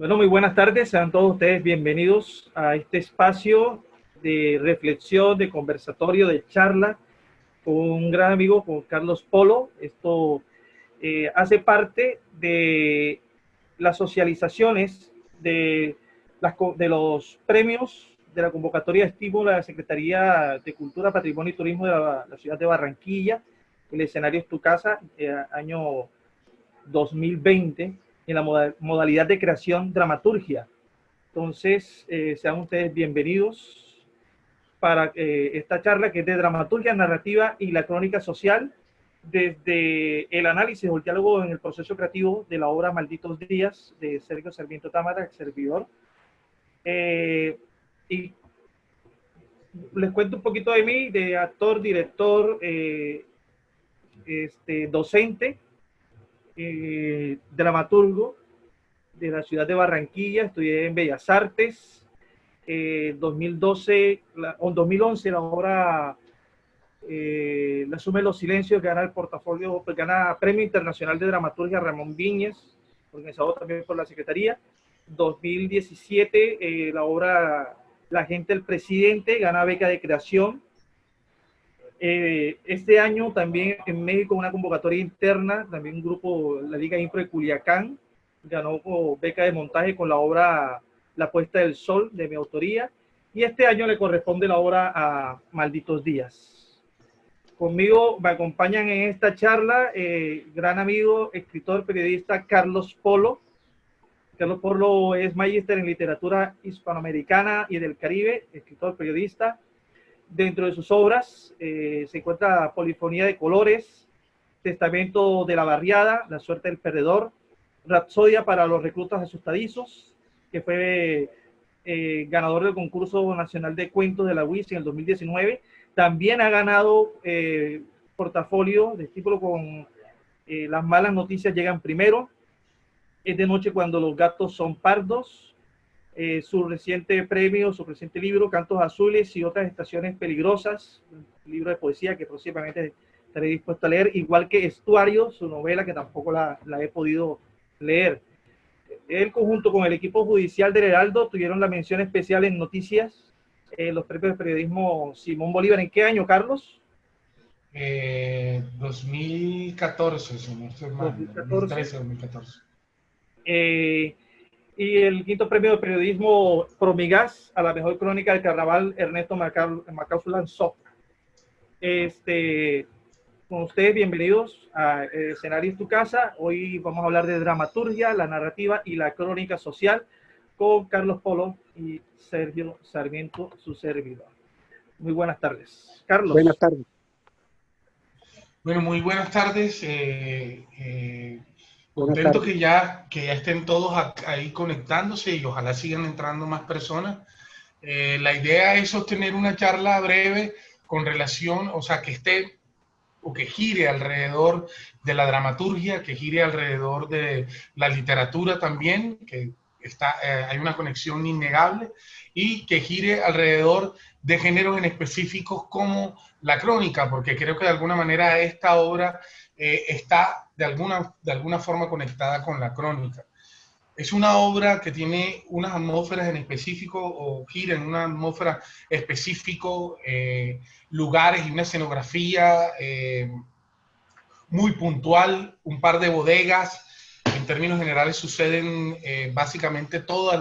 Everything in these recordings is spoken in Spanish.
Bueno, muy buenas tardes, sean todos ustedes bienvenidos a este espacio de reflexión, de conversatorio, de charla con un gran amigo, con Carlos Polo. Esto hace parte de las socializaciones de los premios de la convocatoria de estímulo de la Secretaría de Cultura, Patrimonio y Turismo de la ciudad de Barranquilla. El escenario es tu casa, año 2020, en la modalidad de creación dramaturgia. Entonces, sean ustedes bienvenidos para esta charla que es de dramaturgia, narrativa y la crónica social, desde el análisis o el diálogo en el proceso creativo de la obra Malditos Días de Sergio Sarmiento Támara, el servidor. Y les cuento un poquito de mí, de actor, director, docente, dramaturgo de la ciudad de Barranquilla. Estudié en Bellas Artes. 2011 la obra La suma de los silencios gana el portafolio, pues gana Premio Internacional de Dramaturgia Ramón Viñez, organizado también por la Secretaría. 2017 la obra La gente del presidente gana beca de creación. Este año también en México una convocatoria interna, también un grupo, la Liga Impro de Culiacán, ganó beca de montaje con la obra La puesta del sol, de mi autoría, y este año le corresponde la obra a Malditos Días. Conmigo me acompañan en esta charla gran amigo, escritor, periodista Carlos Polo. Carlos Polo es magíster en literatura hispanoamericana y del Caribe, escritor, periodista. Dentro de sus obras se encuentra Polifonía de Colores, Testamento de la Barriada, La suerte del perdedor, Rapsodia para los reclutas asustadizos, que fue ganador del concurso nacional de cuentos de la UIS en el 2019. También ha ganado portafolio de título con Las malas noticias llegan primero, Es de noche cuando los gatos son pardos, su reciente premio, su reciente libro, Cantos Azules y otras estaciones peligrosas, un libro de poesía que próximamente estaré dispuesto a leer, igual que Estuario, su novela que tampoco la he podido leer. Él, conjunto con el equipo judicial del Heraldo, tuvieron la mención especial en Noticias, los premios de periodismo Simón Bolívar. ¿En qué año, Carlos? 2014, si no estoy mal, 2014. 2013, 2014. Y el quinto premio de periodismo Promigas a la mejor crónica del carnaval, Ernesto Macauslan Lanzó. Con ustedes, bienvenidos a Escenario es tu casa. Hoy vamos a hablar de dramaturgia, la narrativa y la crónica social con Carlos Polo y Sergio Sarmiento, su servidor. Muy buenas tardes. Carlos. Buenas tardes. Bueno, muy buenas tardes. Contento que ya estén todos ahí conectándose y ojalá sigan entrando más personas. La idea es sostener una charla breve con relación, o sea, que esté o que gire alrededor de la dramaturgia, que gire alrededor de la literatura también, que hay una conexión innegable, y que gire alrededor de géneros en específicos como la crónica, porque creo que de alguna manera esta obra está de alguna forma conectada con la crónica. Es una obra que tiene unas atmósferas en específico o gira en una atmósfera específico, lugares y una escenografía muy puntual, un par de bodegas. En términos generales suceden básicamente todas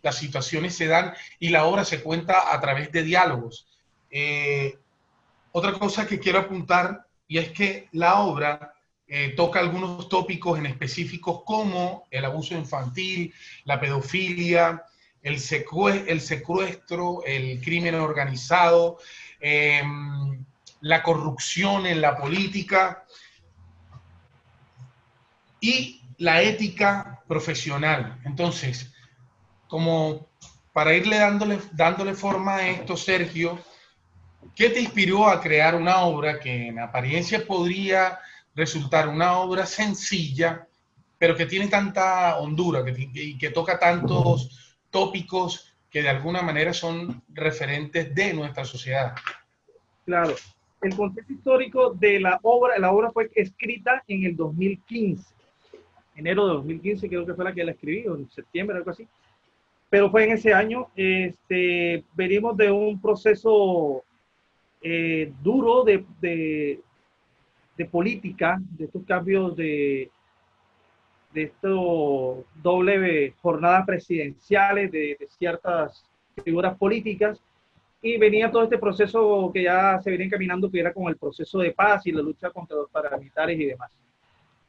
las situaciones se dan y la obra se cuenta a través de diálogos. Otra cosa que quiero apuntar y es que la obra toca algunos tópicos en específicos como el abuso infantil, la pedofilia, el secuestro, el crimen organizado, la corrupción en la política y la ética profesional. Entonces, como para irle dándole forma a esto, Sergio, ¿qué te inspiró a crear una obra que en apariencia podría resultar una obra sencilla, pero que tiene tanta hondura y que toca tantos tópicos que de alguna manera son referentes de nuestra sociedad? Claro. El contexto histórico de la obra fue escrita en el 2015. enero de 2015 creo que fue la que la escribí, o en septiembre, algo así. Pero fue en ese año. Venimos de un proceso duro de política, de estos cambios de estos doble jornadas presidenciales de ciertas figuras políticas, y venía todo este proceso que ya se venía encaminando, que era con el proceso de paz y la lucha contra los paramilitares y demás.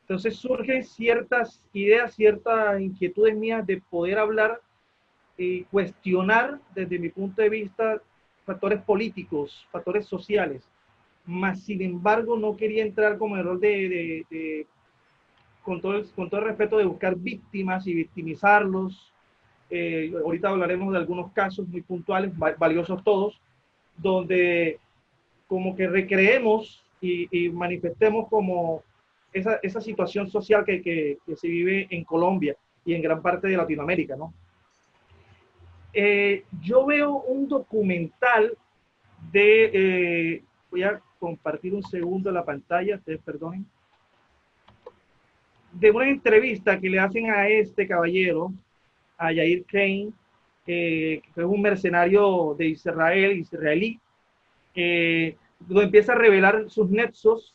Entonces surgen ciertas ideas, ciertas inquietudes mías de poder hablar y cuestionar desde mi punto de vista factores políticos, factores sociales, más sin embargo no quería entrar como error con todo el respeto de buscar víctimas y victimizarlos. Ahorita hablaremos de algunos casos muy puntuales, valiosos todos, donde como que recreemos y manifestemos como esa situación social que se vive en Colombia y en gran parte de Latinoamérica, ¿no? Yo veo un documental voy a compartir un segundo la pantalla, ustedes perdonen, de una entrevista que le hacen a este caballero, a Yair Kane, que es un mercenario de Israel, israelí, donde empieza a revelar sus nexos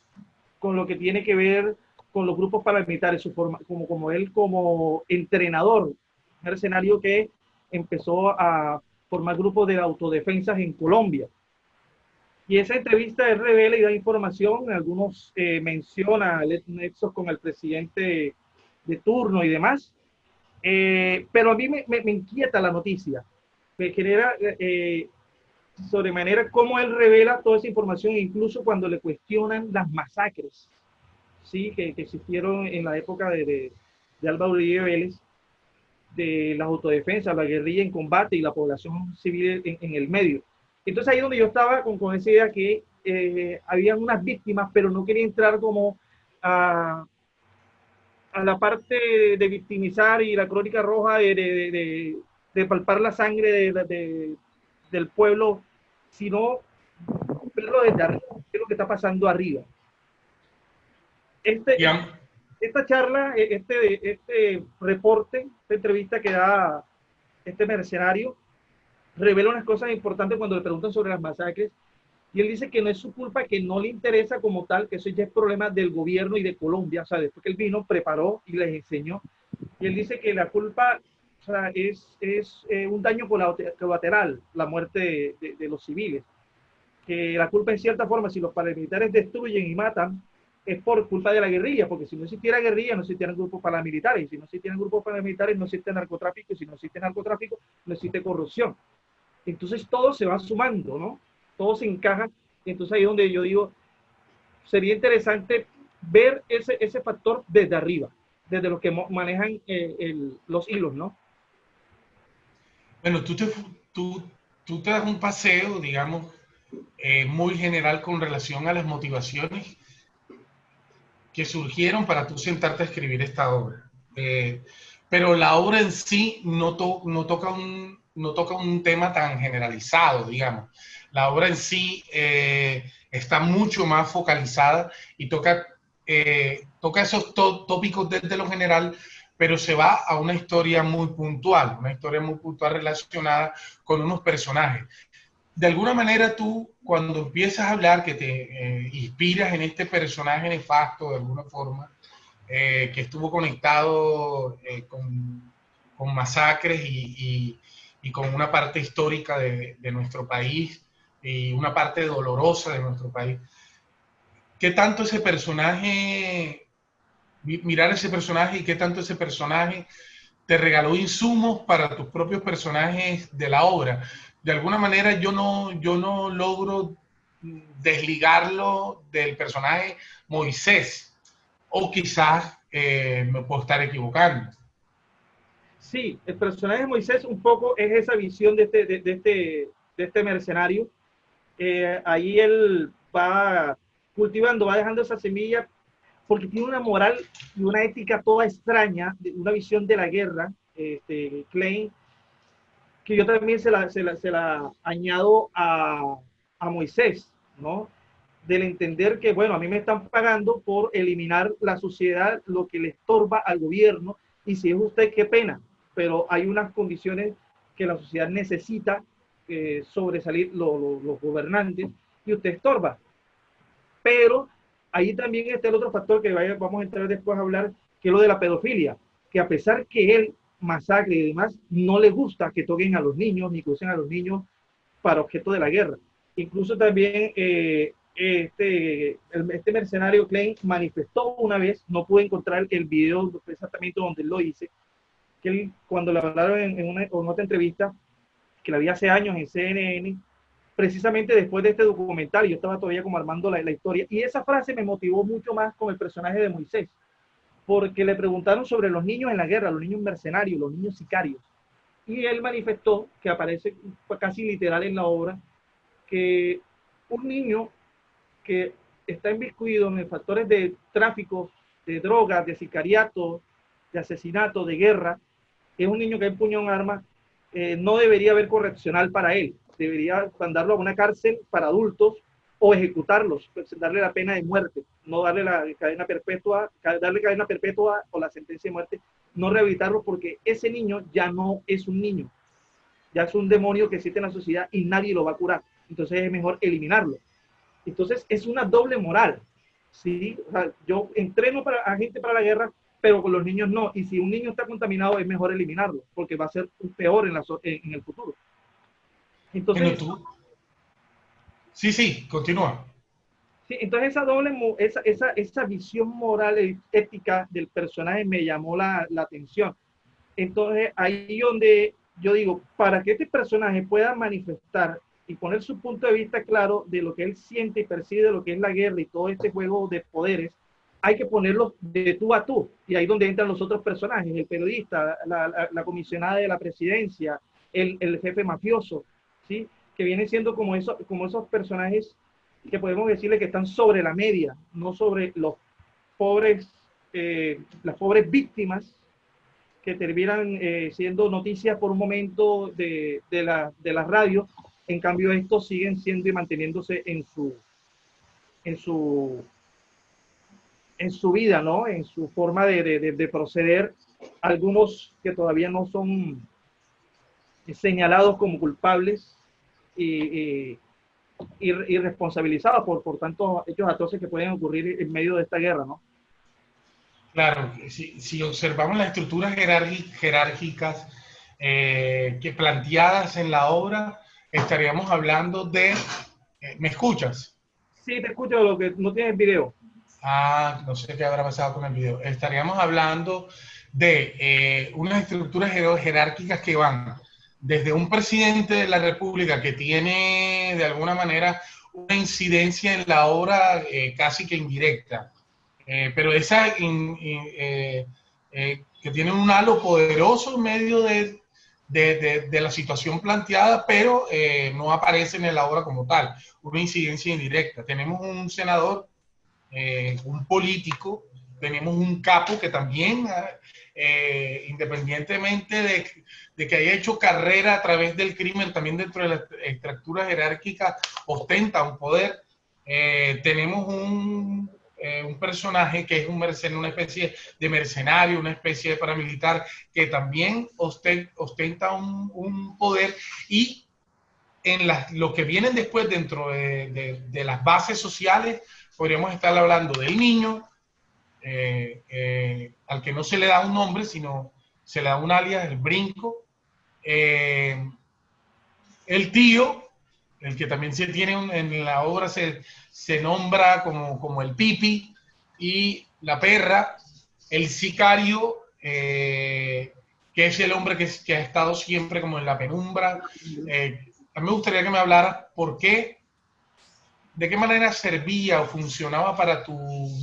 con lo que tiene que ver con los grupos paramilitares, su forma, como él como entrenador, mercenario que empezó a formar grupos de autodefensas en Colombia. Y esa entrevista él revela y da información, algunos menciona nexos con el presidente de turno y demás, pero a mí me inquieta la noticia, me genera sobremanera cómo él revela toda esa información, incluso cuando le cuestionan las masacres, ¿sí? que existieron en la época de Álvaro Uribe Vélez, de las autodefensas, la guerrilla en combate y la población civil en el medio. Entonces ahí es donde yo estaba con esa idea que habían unas víctimas, pero no quería entrar como a la parte de victimizar y la crónica roja de palpar la sangre del pueblo, sino verlo desde arriba, qué es lo que está pasando arriba. Este, esta charla, este reporte, esta entrevista que da este mercenario, revela unas cosas importantes cuando le preguntan sobre las masacres, y él dice que no es su culpa, que no le interesa como tal, que eso ya es problema del gobierno y de Colombia, o sea, después que él vino, preparó y les enseñó, y él dice que la culpa, o sea, es un daño colateral, la muerte de los civiles, que la culpa en cierta forma, si los paramilitares destruyen y matan, es por culpa de la guerrilla, porque si no existiera guerrilla, no existieran grupos paramilitares, y si no existieran grupos paramilitares, no existe narcotráfico, y si no existe narcotráfico, no existe corrupción. Entonces todo se va sumando, ¿no? Todo se encaja, y entonces ahí es donde yo digo, sería interesante ver ese factor desde arriba, desde los que manejan los hilos, ¿no? Bueno, tú, tú te das un paseo, digamos, muy general con relación a las motivaciones que surgieron para tú sentarte a escribir esta obra. Pero la obra en sí no toca un tema tan generalizado, digamos. La obra en sí está mucho más focalizada y toca esos tópicos desde lo general, pero se va a una historia muy puntual relacionada con unos personajes. De alguna manera tú, cuando empiezas a hablar, que te inspiras en este personaje nefasto de alguna forma, que estuvo conectado con masacres y con una parte histórica de nuestro país y una parte dolorosa de nuestro país. ¿Qué tanto ese personaje, mirar ese personaje y qué tanto ese personaje te regaló insumos para tus propios personajes de la obra? De alguna manera yo no logro desligarlo del personaje Moisés, o quizás me puedo estar equivocando. Sí, el personaje de Moisés un poco es esa visión de este mercenario. Ahí él va cultivando, va dejando esa semilla, porque tiene una moral y una ética toda extraña, una visión de la guerra, Klein, que yo también se la añado a Moisés, ¿no? del entender que, bueno, a mí me están pagando por eliminar la suciedad, lo que le estorba al gobierno, y si es usted, qué pena, pero hay unas condiciones que la sociedad necesita sobresalir los gobernantes, y usted estorba. Pero ahí también está el otro factor que vamos a entrar después a hablar, que es lo de la pedofilia, que a pesar que él masacre y demás, no le gusta que toquen a los niños, ni que usen a los niños para objeto de la guerra. Incluso también este mercenario Klein manifestó una vez, no pude encontrar el video exactamente donde él lo dice, que él, cuando le hablaron en otra entrevista, que la vi hace años en CNN, precisamente después de este documental, yo estaba todavía como armando la historia, y esa frase me motivó mucho más con el personaje de Moisés, porque le preguntaron sobre los niños en la guerra, los niños mercenarios, los niños sicarios, y él manifestó, que aparece casi literal en la obra, que un niño que está inmiscuido en factores de tráfico, de drogas, de sicariato, de asesinato, de guerra, es un niño que ha empuñado un arma, no debería haber correccional para él, debería mandarlo a una cárcel para adultos o ejecutarlos, pues, darle la pena de muerte, no darle la cadena perpetua, darle cadena perpetua o la sentencia de muerte, no rehabilitarlo porque ese niño ya no es un niño, ya es un demonio que existe en la sociedad y nadie lo va a curar, entonces es mejor eliminarlo. Entonces es una doble moral, ¿sí? O sea, yo entreno a gente para la guerra, pero con los niños no. Y si un niño está contaminado, es mejor eliminarlo, porque va a ser peor en el futuro. Bueno, Entonces, tú. Sí, sí, continúa. sí, entonces esa visión moral y ética del personaje me llamó la atención. Entonces, ahí donde yo digo, para que este personaje pueda manifestar y poner su punto de vista claro de lo que él siente y percibe de lo que es la guerra y todo este juego de poderes, hay que ponerlo de tú a tú. Y ahí es donde entran los otros personajes, el periodista, la comisionada de la presidencia, el jefe mafioso, ¿sí? Que vienen siendo como esos personajes que podemos decirle que están sobre la media, no sobre los pobres, las pobres víctimas que terminan siendo noticias por un momento de la radio. En cambio, estos siguen siendo y manteniéndose en su, en su vida, ¿no? En su forma de proceder. Algunos que todavía no son señalados como culpables y responsabilizados por tantos hechos atroces que pueden ocurrir en medio de esta guerra, ¿no? Claro, si observamos las estructuras jerárquicas que planteadas en la obra, estaríamos hablando de... ¿me escuchas? Sí, te escucho, lo que no tienes video. Ah, no sé qué habrá pasado con el video. Estaríamos hablando de unas estructuras jerárquicas que van desde un presidente de la República que tiene de alguna manera una incidencia en la obra casi que indirecta, pero esa que tiene un halo poderoso en medio de la situación planteada, pero no aparece en la obra como tal, una incidencia indirecta. Tenemos un senador, un político, tenemos un capo que también, independientemente de que haya hecho carrera a través del crimen, también dentro de la estructura jerárquica, ostenta un poder. Tenemos un personaje que es una especie de mercenario, una especie de paramilitar, que también ostenta un poder, y en lo que vienen después dentro de las bases sociales, podríamos estar hablando del niño, al que no se le da un nombre, sino se le da un alias, el Brinco, el tío, el que también se tiene en la obra se nombra como el Pipi, y la perra, el sicario, que es el hombre que ha estado siempre como en la penumbra. A mí me gustaría que me hablaras de qué manera servía o funcionaba para tu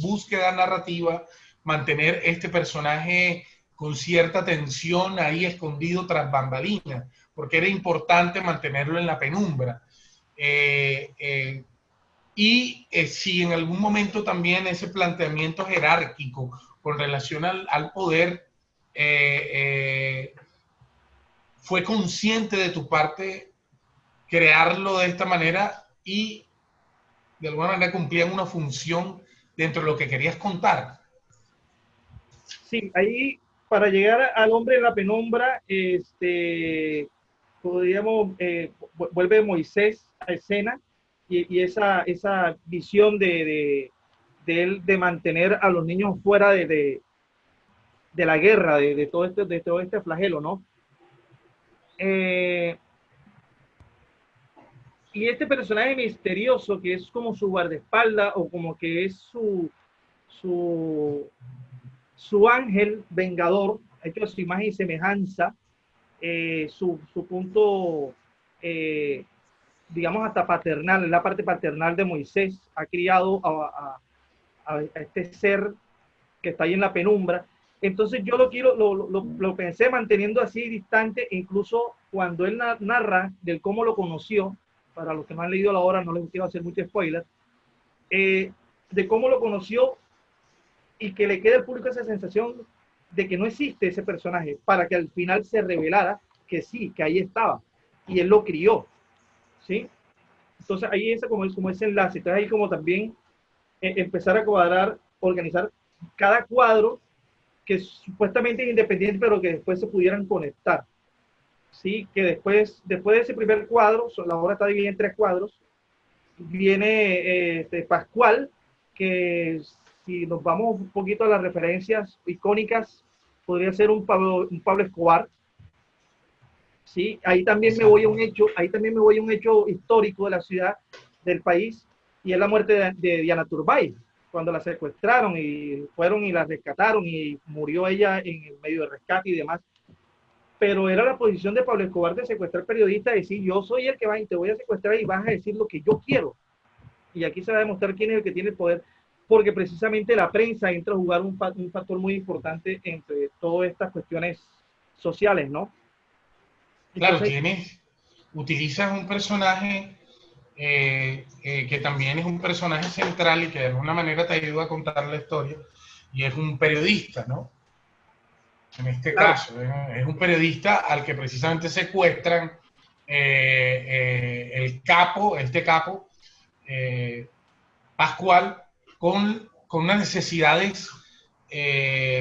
búsqueda narrativa mantener este personaje con cierta tensión ahí escondido tras bambalinas, porque era importante mantenerlo en la penumbra. Si en algún momento también ese planteamiento jerárquico con relación al poder fue consciente de tu parte crearlo de esta manera, y de alguna manera cumplían una función dentro de lo que querías contar. Sí, ahí para llegar al hombre en la penumbra, podríamos, vuelve Moisés a escena y esa visión de él de mantener a los niños fuera de la guerra, de todo este flagelo, ¿no? Eh, y este personaje misterioso que es como su guardaespaldas o como que es su, su ángel vengador, hecho a su imagen y semejanza, su punto, eh, digamos, hasta paternal, la parte paternal de Moisés, ha criado a este ser que está ahí en la penumbra. Entonces yo lo pensé manteniendo así distante, e incluso cuando él narra del cómo lo conoció, para los que no han leído la obra no les quiero hacer mucho spoiler, de cómo lo conoció y que le quede al público esa sensación de que no existe ese personaje, para que al final se revelara que sí, que ahí estaba, y él lo crió, ¿sí? Entonces ahí es como ese enlace, entonces ahí como también empezar a cuadrar, organizar cada cuadro que supuestamente es independiente, pero que después se pudieran conectar, ¿sí? Que después de ese primer cuadro, la obra está dividida en 3 cuadros, viene Pascual, que si nos vamos un poquito a las referencias icónicas, podría ser un Pablo Escobar. ¿Sí? Ahí también me voy a un hecho, ahí también me voy a un hecho histórico de la ciudad, del país, y es la muerte de Diana Turbay, cuando la secuestraron y fueron y la rescataron y murió ella en el medio de rescate y demás. Pero era la posición de Pablo Escobar de secuestrar periodistas, de decir, yo soy el que va y te voy a secuestrar y vas a decir lo que yo quiero. Y aquí se va a demostrar quién es el que tiene el poder, porque precisamente la prensa entra a jugar un factor muy importante entre todas estas cuestiones sociales, ¿no? Claro, Entonces, utilizas un personaje que también es un personaje central y que de alguna manera te ayuda a contar la historia, y es un periodista, ¿no? En este claro, caso, es un periodista al que precisamente secuestran el capo, Pascual, con unas necesidades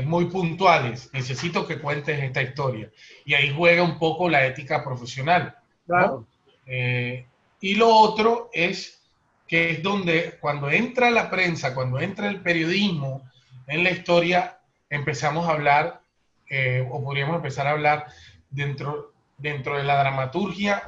muy puntuales. Necesito que cuentes esta historia. Y ahí juega un poco la ética profesional, ¿no? claro. Y lo otro es que es donde cuando entra la prensa, cuando entra el periodismo en la historia, empezamos a hablar, o podríamos empezar a hablar dentro de la dramaturgia,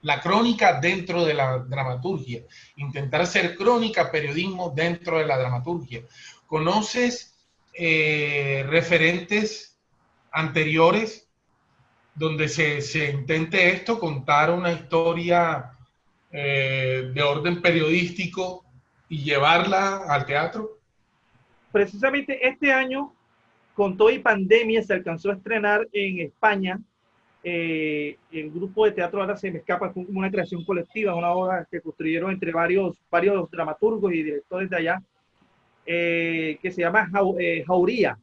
la crónica dentro de la dramaturgia, intentar hacer crónica, periodismo dentro de la dramaturgia. ¿Conoces referentes anteriores donde se intente esto, contar una historia de orden periodístico y llevarla al teatro? Precisamente este año, con todo y pandemia, se alcanzó a estrenar en España el grupo de teatro, ahora se me escapa, fue como una creación colectiva, una obra que construyeron entre varios dramaturgos y directores de allá, que se llama Jauría,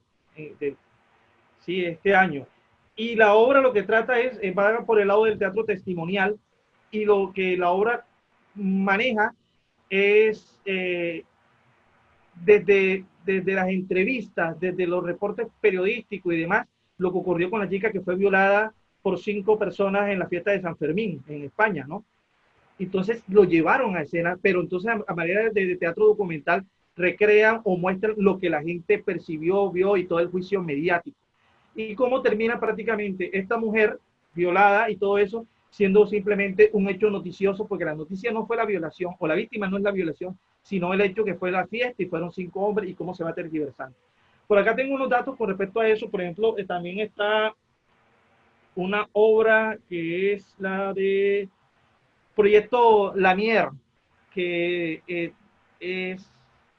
sí, este año. Y la obra lo que trata va por el lado del teatro testimonial, y lo que la obra maneja es desde las entrevistas, desde los reportes periodísticos y demás, lo que ocurrió con la chica que fue violada por 5 personas en la fiesta de San Fermín, en España, ¿no? Entonces lo llevaron a escena, pero entonces a manera de teatro documental recrean o muestran lo que la gente percibió, vio y todo el juicio mediático. Y cómo termina prácticamente esta mujer violada y todo eso siendo simplemente un hecho noticioso, porque la noticia no fue la violación, o la víctima no es la violación, sino el hecho que fue la fiesta y fueron 5 hombres y cómo se va tergiversando. Por acá tengo unos datos con respecto a eso. Por ejemplo, también está una obra que es la de Proyecto Lamier, que es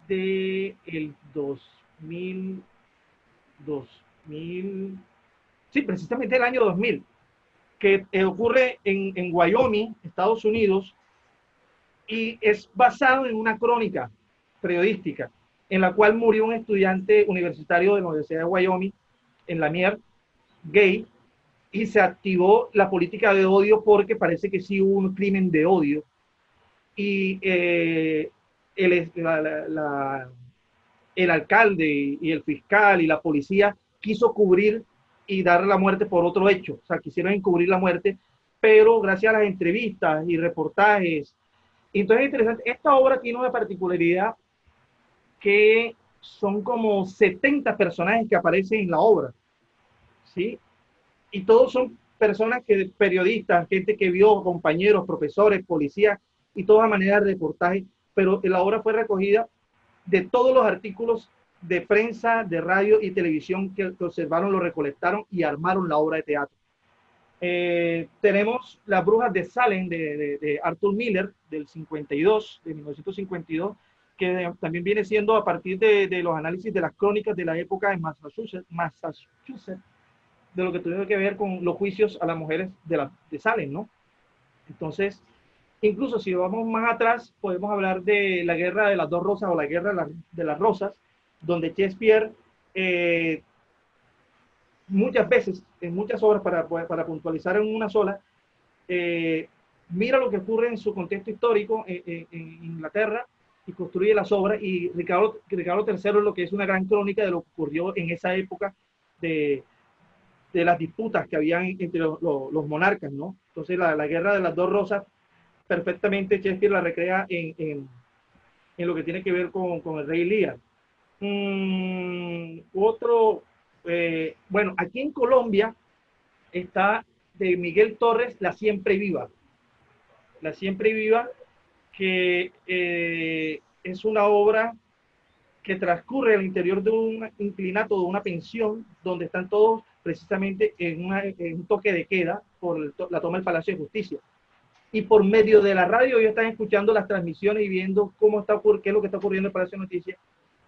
de el 2000, sí, precisamente el año 2000, que ocurre en Wyoming, Estados Unidos, y es basado en una crónica periodística en la cual murió un estudiante universitario de la Universidad de Wyoming, en Lanier, gay, y se activó la política de odio porque parece que sí hubo un crimen de odio. Y el alcalde y el fiscal y la policía quiso cubrir y dar la muerte por otro hecho, o sea, quisieron encubrir la muerte, pero gracias a las entrevistas y reportajes. Entonces es interesante, esta obra tiene una particularidad que son como 70 personajes que aparecen en la obra, ¿sí? Y todos son personas que, periodistas, gente que vio, compañeros, profesores, policías, y toda manera de reportaje, pero la obra fue recogida de todos los artículos de prensa, de radio y televisión que observaron, lo recolectaron y armaron la obra de teatro. Tenemos Las Brujas de Salem de Arthur Miller del 52, de 1952, que también viene siendo a partir de los análisis de las crónicas de la época en Massachusetts, de lo que tuvo que ver con los juicios a las mujeres de Salem, ¿no? Entonces, incluso si vamos más atrás, podemos hablar de la Guerra de las Dos Rosas o la Guerra de las Rosas, donde Shakespeare muchas veces, en muchas obras, para puntualizar en una sola, mira lo que ocurre en su contexto histórico en Inglaterra y construye las obras, y Ricardo III es lo que es una gran crónica de lo que ocurrió en esa época de las disputas que habían entre los monarcas, ¿no? Entonces la Guerra de las Dos Rosas perfectamente Shakespeare la recrea en lo que tiene que ver con el rey Lear. Bueno, aquí en Colombia está de Miguel Torres, La Siempre Viva. La Siempre Viva, que es una obra que transcurre al interior de un inclinato, de una pensión, donde están todos precisamente en un toque de queda por la toma del Palacio de Justicia. Y por medio de la radio ellos están escuchando las transmisiones y viendo qué es lo que está ocurriendo en el Palacio de Noticias.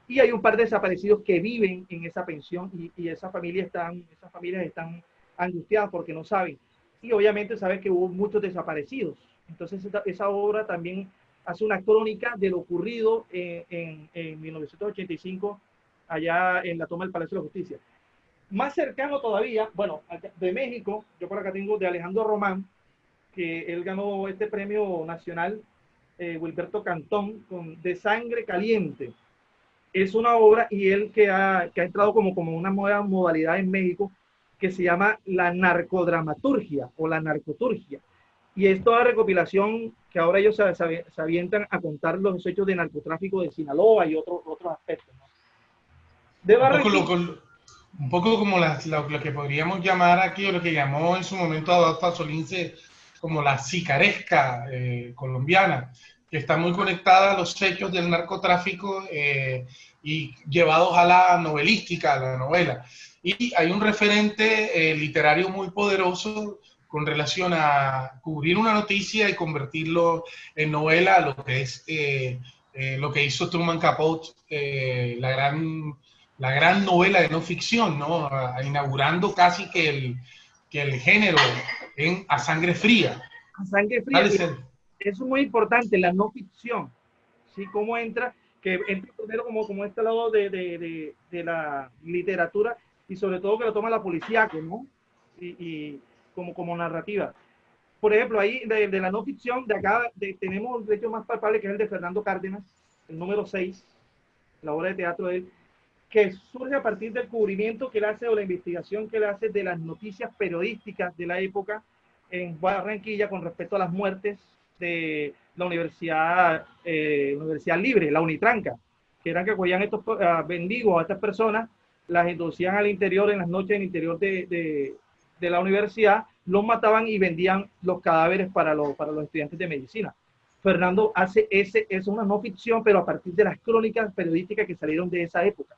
Y hay un par de desaparecidos que viven en esa pensión, y esas familias están angustiadas porque no saben. Y obviamente saben que hubo muchos desaparecidos. Entonces esa obra también hace una crónica de lo ocurrido en 1985 allá en la toma del Palacio de Justicia. Más cercano todavía, bueno, de México, yo por acá tengo de Alejandro Román, que él ganó este premio nacional, Wilberto Cantón, con De Sangre Caliente. Es una obra, y él que ha entrado como una nueva modalidad en México, que se llama la narcodramaturgia o la narcoturgia. Y es toda recopilación que ahora ellos se avientan a contar los hechos de narcotráfico de Sinaloa y otros aspectos, ¿no? De Barranquilla. Un poco como lo que podríamos llamar aquí, o lo que llamó en su momento Adolfo Pasolín como la sicaresca colombiana, que está muy conectada a los hechos del narcotráfico y llevados a la novelística, a la novela. Y hay un referente literario muy poderoso con relación a cubrir una noticia y convertirlo en novela, lo que es lo que hizo Truman Capote, la gran novela de no ficción, ¿no? Inaugurando casi que el género A Sangre Fría. A Sangre Fría. Eso es muy importante, la no ficción. ¿Sí? ¿Cómo entra? Que entra primero como este lado de la literatura, y sobre todo que lo toma la policía, ¿no? Y como narrativa. Por ejemplo, ahí de la no ficción, de acá tenemos el hecho más palpable, que es el de Fernando Cárdenas, el número 6, la obra de teatro de él, que surge a partir del cubrimiento que él hace, o la investigación que él hace de las noticias periodísticas de la época en Barranquilla con respecto a las muertes de la Universidad Libre, la Unitranca, que eran que acogían estos bendigos a estas personas, las introducían al interior en las noches, en el interior de la universidad, los mataban y vendían los cadáveres para los estudiantes de medicina. Fernando hace es una no ficción, pero a partir de las crónicas periodísticas que salieron de esa época.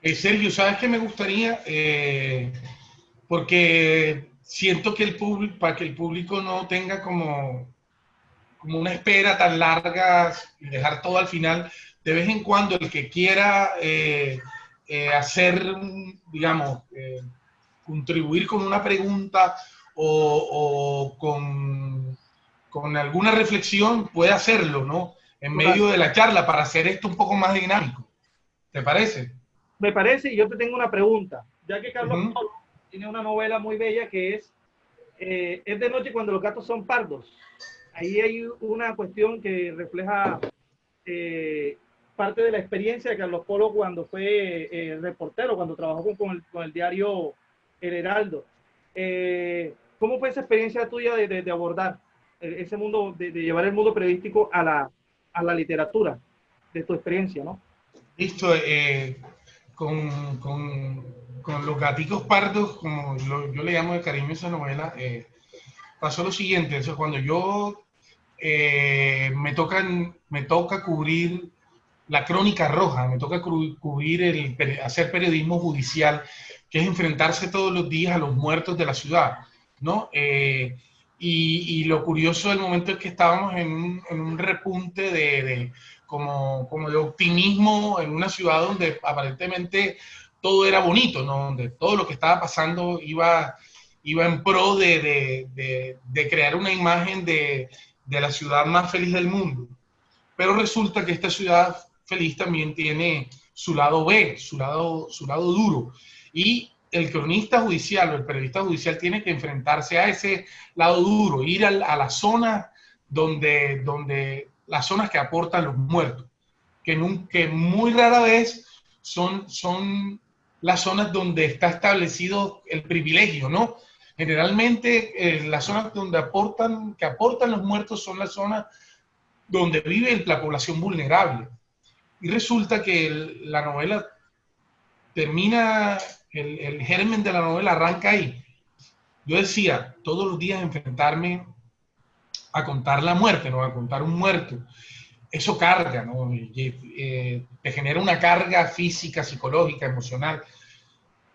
Sergio, ¿sabes qué me gustaría? Porque siento que para que el público no tenga como una espera tan larga y dejar todo al final, de vez en cuando el que quiera hacer, digamos, contribuir con una pregunta o con alguna reflexión, puede hacerlo, ¿no? En medio de la charla, para hacer esto un poco más dinámico. ¿Te parece? Me parece, y yo te tengo una pregunta. Ya que Carlos Polo tiene una novela muy bella que es de noche cuando los gatos son pardos. ahí hay una cuestión que refleja parte de la experiencia de Carlos Polo cuando fue reportero, cuando trabajó con el diario El Heraldo. ¿Cómo fue esa experiencia tuya de abordar ese mundo, de llevar el mundo periodístico a la literatura, de tu experiencia, ¿no? Listo, con Los Gaticos Pardos, como yo le llamo de cariño a esa novela, pasó lo siguiente. O sea, cuando yo me toca cubrir la crónica roja, me toca cubrir hacer periodismo judicial, que es enfrentarse todos los días a los muertos de la ciudad, ¿no? Y lo curioso del momento es que estábamos en un repunte como de optimismo en una ciudad donde aparentemente todo era bonito, ¿no? Donde todo lo que estaba pasando iba en pro de crear una imagen de la ciudad más feliz del mundo. Pero resulta que esta ciudad feliz también tiene su lado B, su lado duro. Y el cronista judicial o el periodista judicial tiene que enfrentarse a ese lado duro, ir a la zona donde las zonas que aportan los muertos, que muy rara vez son las zonas donde está establecido el privilegio, ¿no? Generalmente las zonas que aportan los muertos son las zonas donde vive la población vulnerable. Y resulta que la novela termina, el germen de la novela arranca ahí. Yo decía, todos los días enfrentarme a contar la muerte, ¿no? A contar un muerto. Eso carga, ¿no? Te genera una carga física, psicológica, emocional,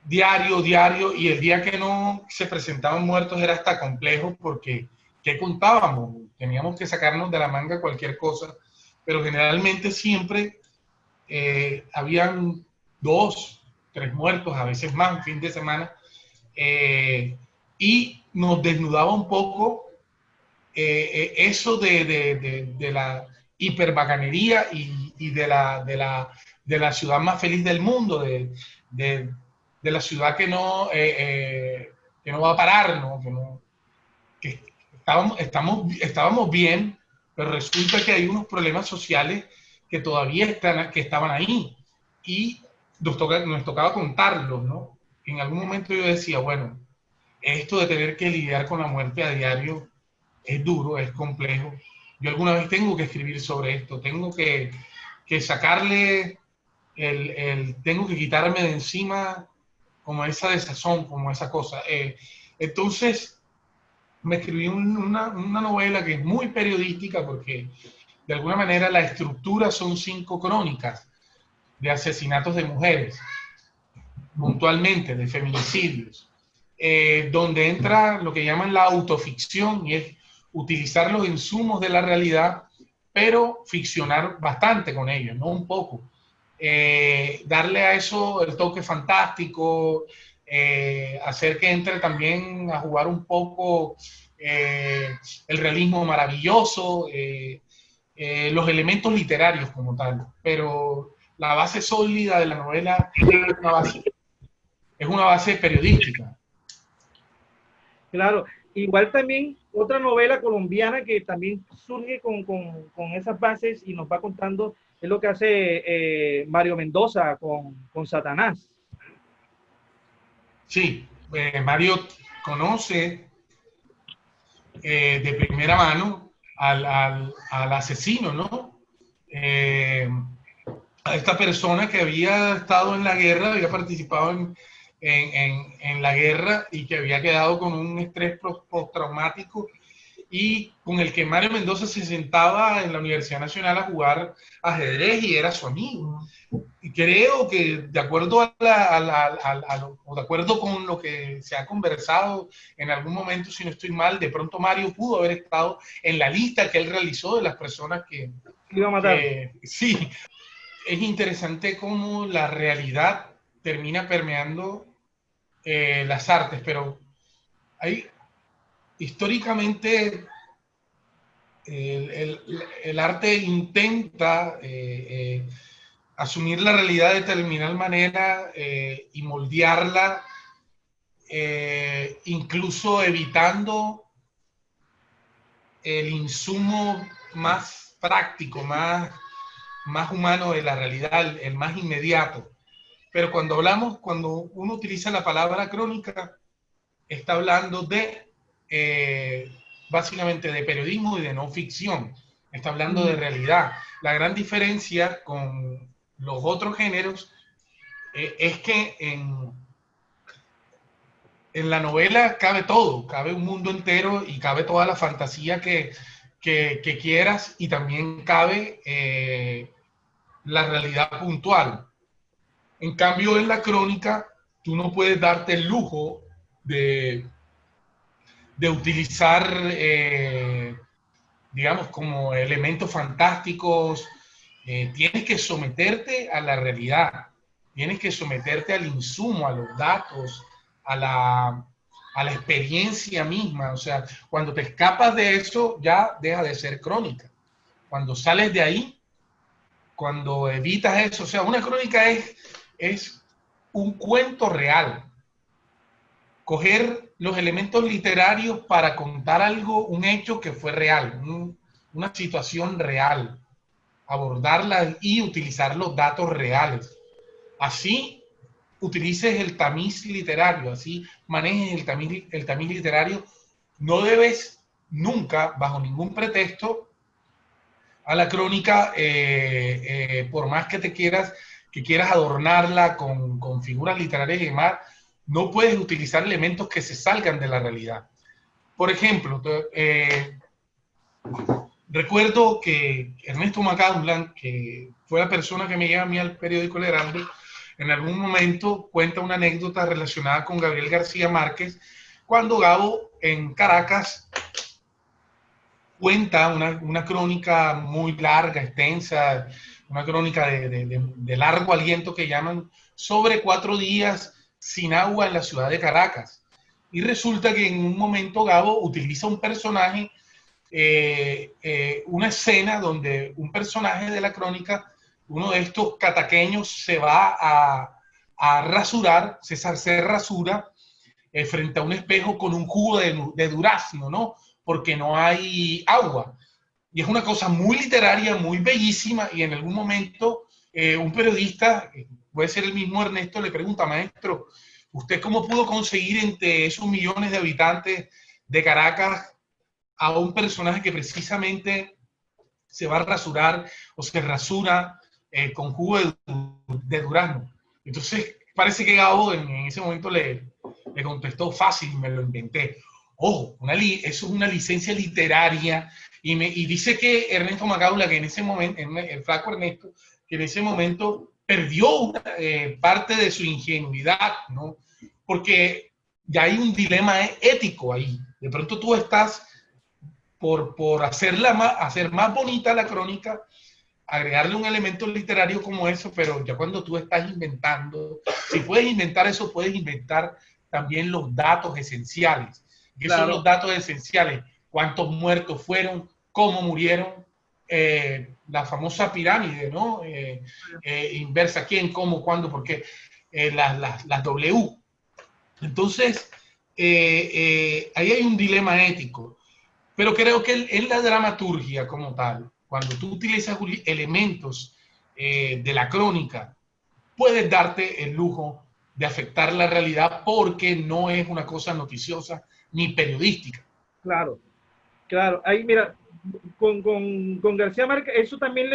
diario, y el día que no se presentaban muertos era hasta complejo porque ¿qué contábamos? Teníamos que sacarnos de la manga cualquier cosa, pero generalmente siempre habían 2, 3 muertos, a veces más, un fin de semana, y nos desnudaba un poco eso de la hiperbacanería y de la ciudad más feliz del mundo, de la ciudad que no va a parar, ¿no? Que estábamos bien, pero resulta que hay unos problemas sociales que todavía que estaban ahí y nos tocaba contarlos, ¿no? En algún momento yo decía, bueno, esto de tener que lidiar con la muerte a diario es duro, es complejo. Yo alguna vez tengo que escribir sobre esto, tengo que sacarle tengo que quitarme de encima como esa desazón, como esa cosa. Entonces, me escribí una novela que es muy periodística porque de alguna manera la estructura son 5 crónicas de asesinatos de mujeres, puntualmente, de feminicidios, donde entra lo que llaman la autoficción y es utilizar los insumos de la realidad, pero ficcionar bastante con ellos, no un poco. Darle a eso el toque fantástico, hacer que entre también a jugar un poco el realismo maravilloso, los elementos literarios como tal, pero la base sólida de la novela es una base periodística. Claro, igual también otra novela colombiana que también surge con esas bases y nos va contando es lo que hace Mario Mendoza con Satanás. Sí, Mario conoce de primera mano al asesino, ¿no? A esta persona que había estado en la guerra, había participado en la guerra y que había quedado con un estrés postraumático y con el que Mario Mendoza se sentaba en la Universidad Nacional a jugar ajedrez y era su amigo. Y creo que de acuerdo o de acuerdo con lo que se ha conversado en algún momento, si no estoy mal, de pronto Mario pudo haber estado en la lista que él realizó de las personas Iba a matar. sí, es interesante cómo la realidad termina permeando las artes, pero hay históricamente el arte intenta asumir la realidad de determinada manera y moldearla, incluso evitando el insumo más práctico, más humano de la realidad, el más inmediato. Pero cuando uno utiliza la palabra crónica, está hablando de básicamente de periodismo y de no ficción. Está hablando de realidad. La gran diferencia con los otros géneros es que en la novela cabe todo, cabe un mundo entero y cabe toda la fantasía que quieras, y también cabe la realidad puntual. En cambio, en la crónica, tú no puedes darte el lujo de utilizar, digamos, como elementos fantásticos. Tienes que someterte a la realidad, tienes que someterte al insumo, a los datos, a la experiencia misma. O sea, cuando te escapas de eso, ya deja de ser crónica. Cuando sales de ahí, cuando evitas eso, o sea, una crónica es un cuento real. Coger los elementos literarios para contar algo, un hecho que fue real, una situación real, abordarla y utilizar los datos reales. Así utilices el tamiz literario, así manejes el tamiz literario. No debes nunca, bajo ningún pretexto, a la crónica, por más que quieras adornarla con figuras literarias y demás, no puedes utilizar elementos que se salgan de la realidad. Por ejemplo, recuerdo que Ernesto Macaulay, que fue la persona que me lleva a mí al periódico El Heraldo, en algún momento cuenta una anécdota relacionada con Gabriel García Márquez, cuando Gabo en Caracas cuenta una crónica muy larga, extensa, una crónica de largo aliento que llaman, sobre 4 días sin agua en la ciudad de Caracas. Y resulta que en un momento Gabo utiliza un personaje, una escena donde un personaje de la crónica, uno de estos cataqueños, se va a rasurar, César se rasura frente a un espejo con un jugo de durazno, ¿no? Porque no hay agua. Y es una cosa muy literaria, muy bellísima, y en algún momento un periodista, puede ser el mismo Ernesto, le pregunta: maestro, ¿usted cómo pudo conseguir entre esos millones de habitantes de Caracas a un personaje que precisamente se va a rasurar o se rasura con jugo de durazno? Entonces parece que Gabo en ese momento le contestó: fácil, me lo inventé. Ojo, eso es una licencia literaria, y dice que Ernesto Macaulay, que en ese momento, el flaco Ernesto, que en ese momento perdió parte de su ingenuidad, ¿no? Porque ya hay un dilema ético ahí. De pronto tú estás por hacer más bonita la crónica, agregarle un elemento literario como eso, pero ya cuando tú estás inventando, si puedes inventar eso, puedes inventar también los datos esenciales. ¿Qué claro son los datos esenciales? ¿Cuántos muertos fueron? ¿Cómo murieron? La famosa pirámide, ¿no? Inversa, ¿quién, cómo, cuándo, por qué? Las W. Entonces, ahí hay un dilema ético. Pero creo que en la dramaturgia como tal, cuando tú utilizas elementos de la crónica, puedes darte el lujo de afectar la realidad, porque no es una cosa noticiosa ni periodística. Claro, claro. Ahí, mira, con García Márquez, eso también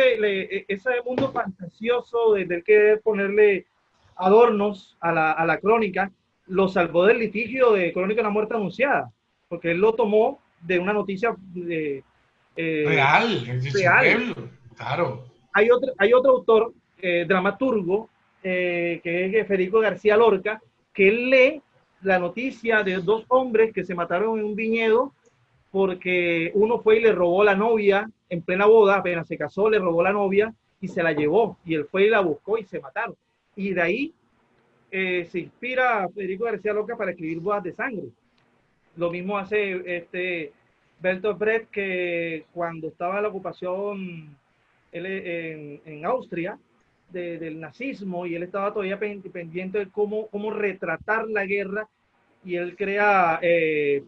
ese mundo fantasioso desde el que ponerle adornos a la crónica, lo salvó del litigio de Crónica de una muerte anunciada, porque él lo tomó de una noticia Real, es de su real. pueblo, claro. Hay otro autor, dramaturgo, que es Federico García Lorca, que él lee la noticia de 2 hombres que se mataron en un viñedo porque uno fue y le robó la novia en plena boda, apenas se casó, le robó la novia y se la llevó, y él fue y la buscó y se mataron. Y de ahí se inspira Federico García Lorca para escribir Bodas de Sangre. Lo mismo hace Bertolt Brecht, que cuando estaba la ocupación en Austria del nazismo, y él estaba todavía pendiente de cómo retratar la guerra, y él crea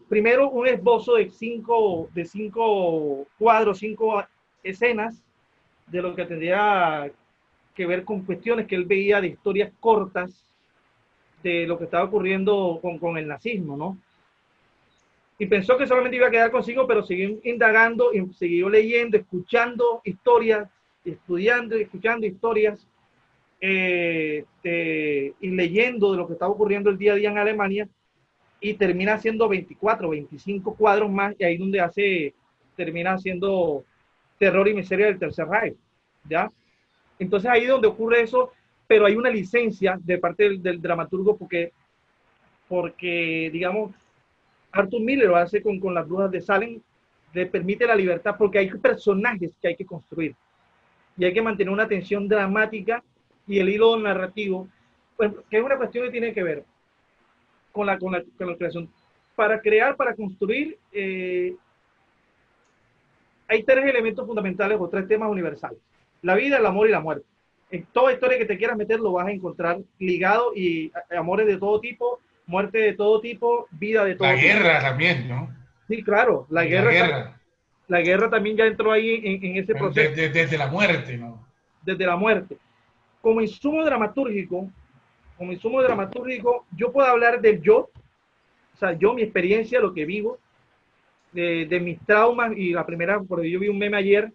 primero un esbozo de cinco cuadros, 5 escenas de lo que tendría que ver con cuestiones que él veía de historias cortas de lo que estaba ocurriendo con el nazismo, ¿no? Y pensó que solamente iba a quedar consigo, pero siguió indagando y siguió leyendo, escuchando historias, estudiando y escuchando historias y leyendo de lo que estaba ocurriendo el día a día en Alemania, y termina haciendo 24, 25 cuadros más, y ahí donde termina haciendo Terror y Miseria del Tercer Reich, ¿ya? Entonces ahí es donde ocurre eso, pero hay una licencia de parte del dramaturgo porque, digamos, Arthur Miller lo hace con las brujas de Salem, le permite la libertad porque hay personajes que hay que construir y hay que mantener una tensión dramática y el hilo narrativo, pues, que es una cuestión que tiene que ver con la creación. Para crear, para construir, hay 3 elementos fundamentales o 3 temas universales: la vida, el amor y la muerte. En toda historia que te quieras meter lo vas a encontrar ligado, y amores de todo tipo, muerte de todo tipo, vida de La todo tipo. guerra también, ¿no? Sí, claro, Y la guerra, la guerra también ya entró ahí en ese proceso, desde la muerte, ¿no? desde la muerte. Como insumo dramatúrgico, yo puedo hablar del yo, o sea, yo, mi experiencia, lo que vivo, de mis traumas, y la primera, porque yo vi un meme ayer,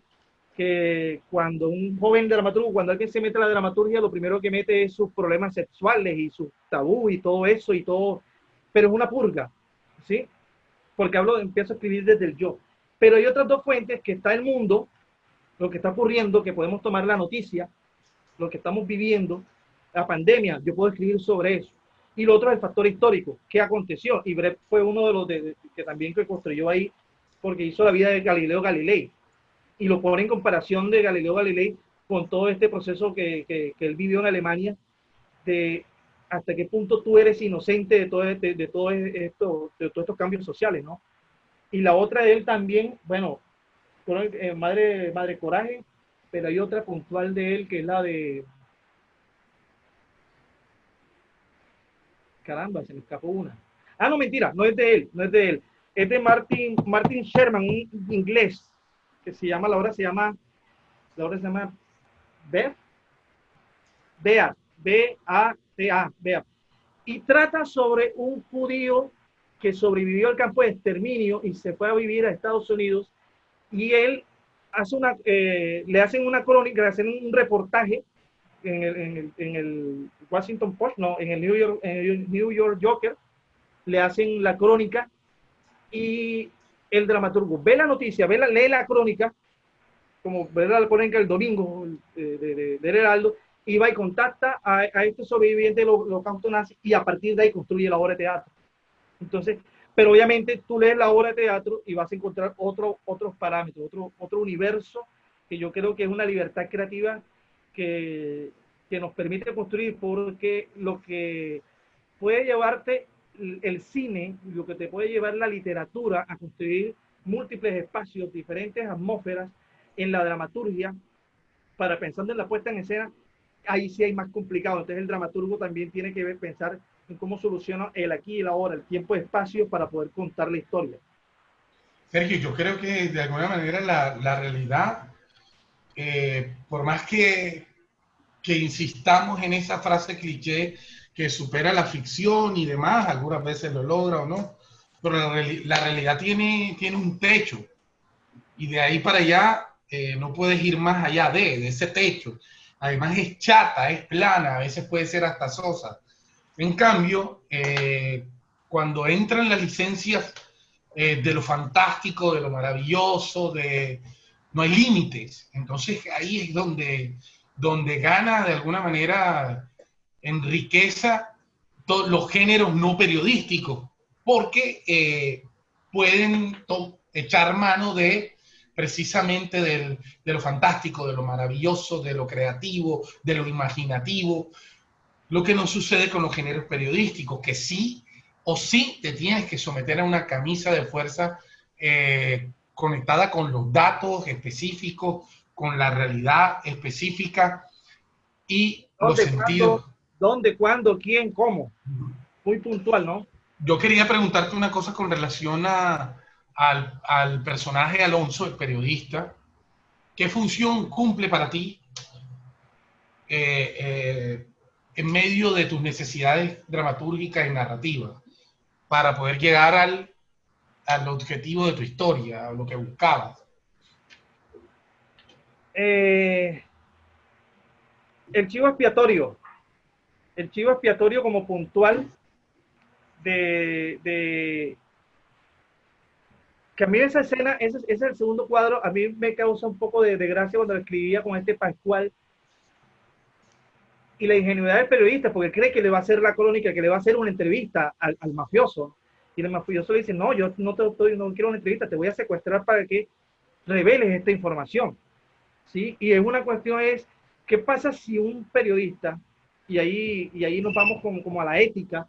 que cuando un joven dramaturgo, cuando alguien se mete a la dramaturgia, lo primero que mete es sus problemas sexuales y sus tabú y todo eso y todo, pero es una purga, ¿sí? Porque empiezo a escribir desde el yo. Pero hay otras 2 fuentes, que está el mundo, lo que está ocurriendo, que podemos tomar la noticia, lo que estamos viviendo, la pandemia, yo puedo escribir sobre eso. Y lo otro es el factor histórico, qué aconteció. Y Brett fue uno de los que también que construyó ahí, porque hizo la vida de Galileo Galilei. Y lo pone en comparación de Galileo Galilei con todo este proceso que él vivió en Alemania, de hasta qué punto tú eres inocente de todos estos cambios sociales, ¿no? Y la otra de él también, bueno, Madre Coraje, pero hay otra puntual de él que es la de, caramba, se me escapó una. Ah, no, mentira, no es de él, no es de él. Es de Martin Sherman, un inglés, que se llama, la obra se llama Beat, B-A-T-A, Beat. Y trata sobre un judío que sobrevivió al campo de exterminio y se fue a vivir a Estados Unidos, y él le hacen una crónica, le hacen un reportaje en el Washington Post, no, en el New York Joker, le hacen la crónica, y el dramaturgo ve la noticia, lee la crónica, como ve la crónica el domingo del Heraldo, y va y contacta a este sobreviviente del holocausto nazi, y a partir de ahí construye la obra de teatro. Entonces, pero obviamente tú lees la obra de teatro y vas a encontrar otros parámetros, otro universo, que yo creo que es una libertad creativa que nos permite construir, porque lo que puede llevarte el cine, lo que te puede llevar la literatura a construir múltiples espacios, diferentes atmósferas en la dramaturgia, para pensando en la puesta en escena, ahí sí hay más complicado. Entonces el dramaturgo también tiene que pensar en cómo soluciona el aquí y el ahora, el tiempo y espacio, para poder contar la historia. Sergio, yo creo que de alguna manera la realidad, por más que insistamos en esa frase cliché que supera la ficción y demás, algunas veces lo logra o no, pero la realidad tiene un techo, y de ahí para allá no puedes ir más allá de ese techo. Además es chata, es plana, a veces puede ser hasta sosa. En cambio, cuando entran las licencias de lo fantástico, de lo maravilloso, no hay límites. Entonces ahí es donde gana de alguna manera en riqueza todos los géneros no periodísticos, porque pueden echar mano precisamente de lo fantástico, de lo maravilloso, de lo creativo, de lo imaginativo, lo que no sucede con los géneros periodísticos, que sí o sí te tienes que someter a una camisa de fuerza conectada con los datos específicos, con la realidad específica y los ¿Dónde, cuándo, sentidos. cuándo, quién, cómo? Muy puntual, ¿no? yo quería preguntarte una cosa con relación al personaje Alonso, el periodista. ¿Qué función cumple para ti eh, eh, en medio de tus necesidades dramatúrgicas y narrativas para poder llegar al objetivo de tu historia, a lo que buscabas? Eh, el chivo expiatorio. El chivo expiatorio como puntual de que a mí esa escena, ese es el segundo cuadro, a mí me causa un poco de gracia cuando lo escribía con este Pascual y la ingenuidad del periodista, porque cree que le va a hacer la crónica, que le va a hacer una entrevista al mafioso. Y el mafioso le dice, no, yo no quiero una entrevista, te voy a secuestrar para que reveles esta información. ¿Sí? Y es una cuestión es, ¿qué pasa si un periodista, y ahí nos vamos como a la ética,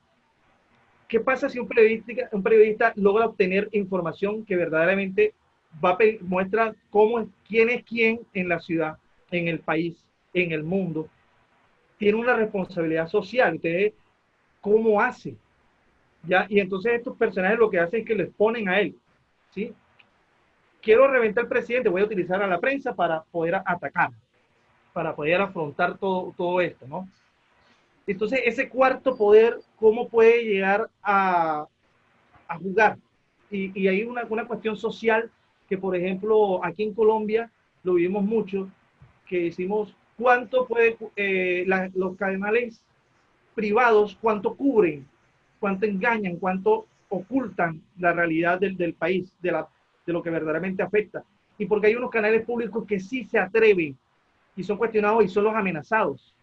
qué pasa si un periodista logra obtener información que verdaderamente muestra quién es quién en la ciudad, en el país, en el mundo? Tiene una responsabilidad social. Entonces, ¿cómo hace? ¿Ya? Y entonces estos personajes lo que hacen es que les ponen a él. ¿Sí? Quiero reventar al presidente, voy a utilizar a la prensa para poder atacar, para poder afrontar todo esto, ¿no? Entonces, ese cuarto poder, ¿cómo puede llegar a jugar? Y hay una cuestión social que, por ejemplo, aquí en Colombia lo vivimos mucho, que decimos, ¿cuánto puede los canales privados, cuánto cubren, cuánto engañan, cuánto ocultan la realidad del país, de lo que verdaderamente afecta? Y porque hay unos canales públicos que sí se atreven y son cuestionados y son los amenazados.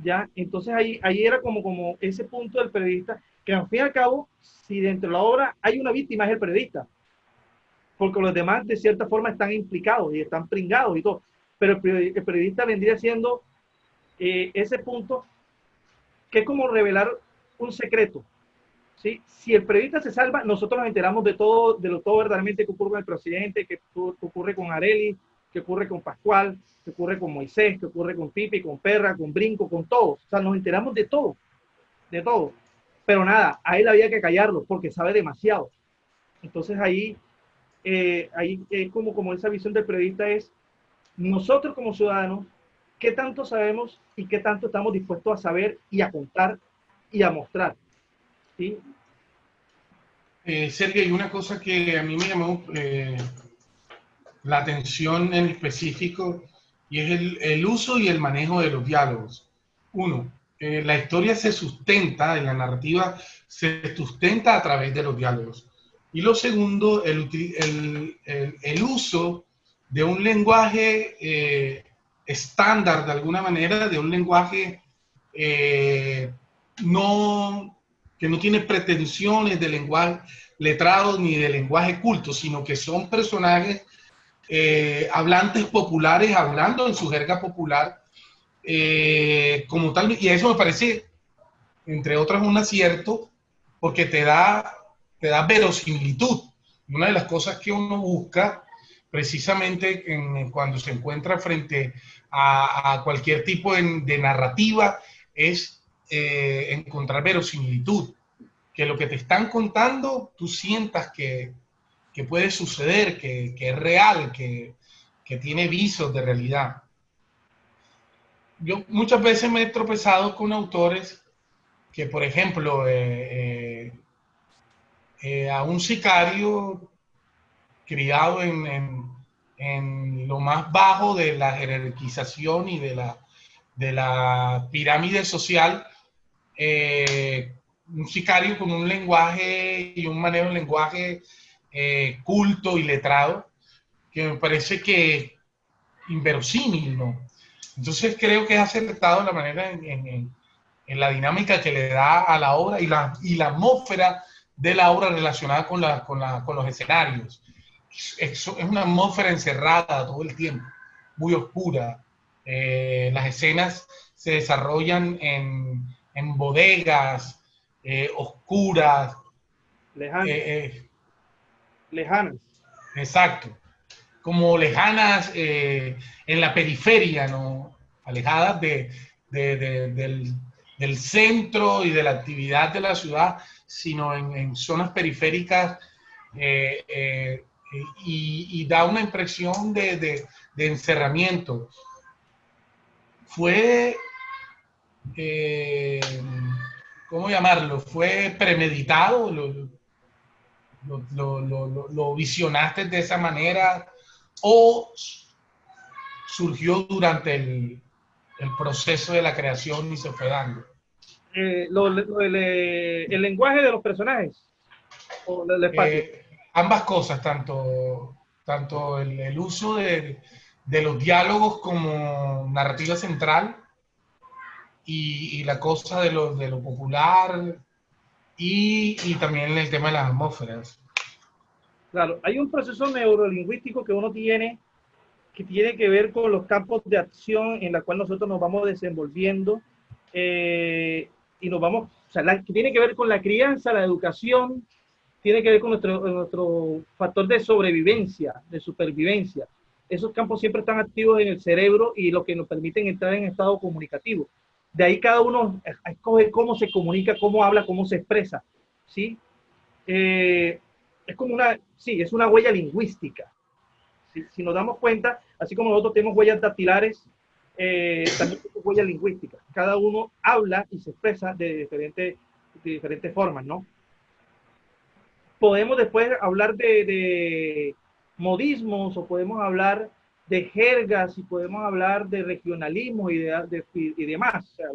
¿Ya? Entonces ahí era como ese punto del periodista, que al fin y al cabo, si dentro de la obra hay una víctima, es el periodista, porque los demás de cierta forma están implicados y están pringados y todo, pero el periodista vendría siendo ese punto que es como revelar un secreto. ¿Sí? Si el periodista se salva, nosotros nos enteramos de lo todo verdaderamente que ocurre con el presidente, que ocurre con Arely, que ocurre con Pascual, que ocurre con Moisés, que ocurre con Pipi, con Perra, con Brinco, con todos. O sea, nos enteramos de todo, de todo. Pero nada, a él había que callarlo porque sabe demasiado. Entonces ahí es como esa visión del periodista es nosotros como ciudadanos, qué tanto sabemos y qué tanto estamos dispuestos a saber y a contar y a mostrar. ¿Sí? Sergio, hay una cosa que a mí me llamó la atención en específico y es el uso y el manejo de los diálogos. Uno, la historia se sustenta, en la narrativa se sustenta a través de los diálogos. Y lo segundo, el uso de un lenguaje estándar, de alguna manera, de un lenguaje no, que no tiene pretensiones de lenguaje letrado ni de lenguaje culto, sino que son personajes hablantes populares hablando en su jerga popular como tal, y eso me parece, entre otras, un acierto porque te da verosimilitud. Una de las cosas que uno busca precisamente cuando se encuentra frente a cualquier tipo de narrativa es encontrar verosimilitud, que lo que te están contando tú sientas que puede suceder, que es real, que tiene visos de realidad. Yo muchas veces me he tropezado con autores que, por ejemplo, a un sicario criado en lo más bajo de la jerarquización y de la pirámide social, un sicario con un lenguaje y un manejo de lenguaje culto y letrado, que me parece que inverosímil, ¿no? Entonces creo que es acertado la manera en la dinámica que le da a la obra y la atmósfera de la obra relacionada con los escenarios. Es una atmósfera encerrada todo el tiempo, muy oscura. Las escenas se desarrollan en bodegas oscuras. Lejanas. Eh, Lejanas. exacto. Como lejanas en la periferia, ¿no? Alejadas del centro y de la actividad de la ciudad, sino en zonas periféricas, y da una impresión de encerramiento. Fue, eh, ¿cómo llamarlo? ¿Fue premeditado? ¿Lo visionaste de esa manera? ¿O surgió durante el proceso de la creación y se fue dando? El lenguaje de los personajes o el espacio. Ambas cosas, tanto el uso de los diálogos como narrativa central y la cosa de lo popular y también el tema de las atmósferas. Claro, hay un proceso neurolingüístico que uno tiene que tiene que ver con los campos de acción en la cual nosotros nos vamos desenvolviendo y nos vamos, o sea, que tiene que ver con la crianza, la educación, tiene que ver con nuestro factor de sobrevivencia, de supervivencia. Esos campos siempre están activos en el cerebro y lo que nos permiten entrar en estado comunicativo. De ahí cada uno escoge cómo se comunica, cómo habla, cómo se expresa, ¿sí? Es como sí, es una huella lingüística. Si nos damos cuenta, así como nosotros tenemos huellas dactilares, también tenemos huellas lingüísticas. Cada uno habla y se expresa de diferentes formas, ¿no? Podemos después hablar de modismos o podemos hablar de jergas y podemos hablar de regionalismo y demás, o sea,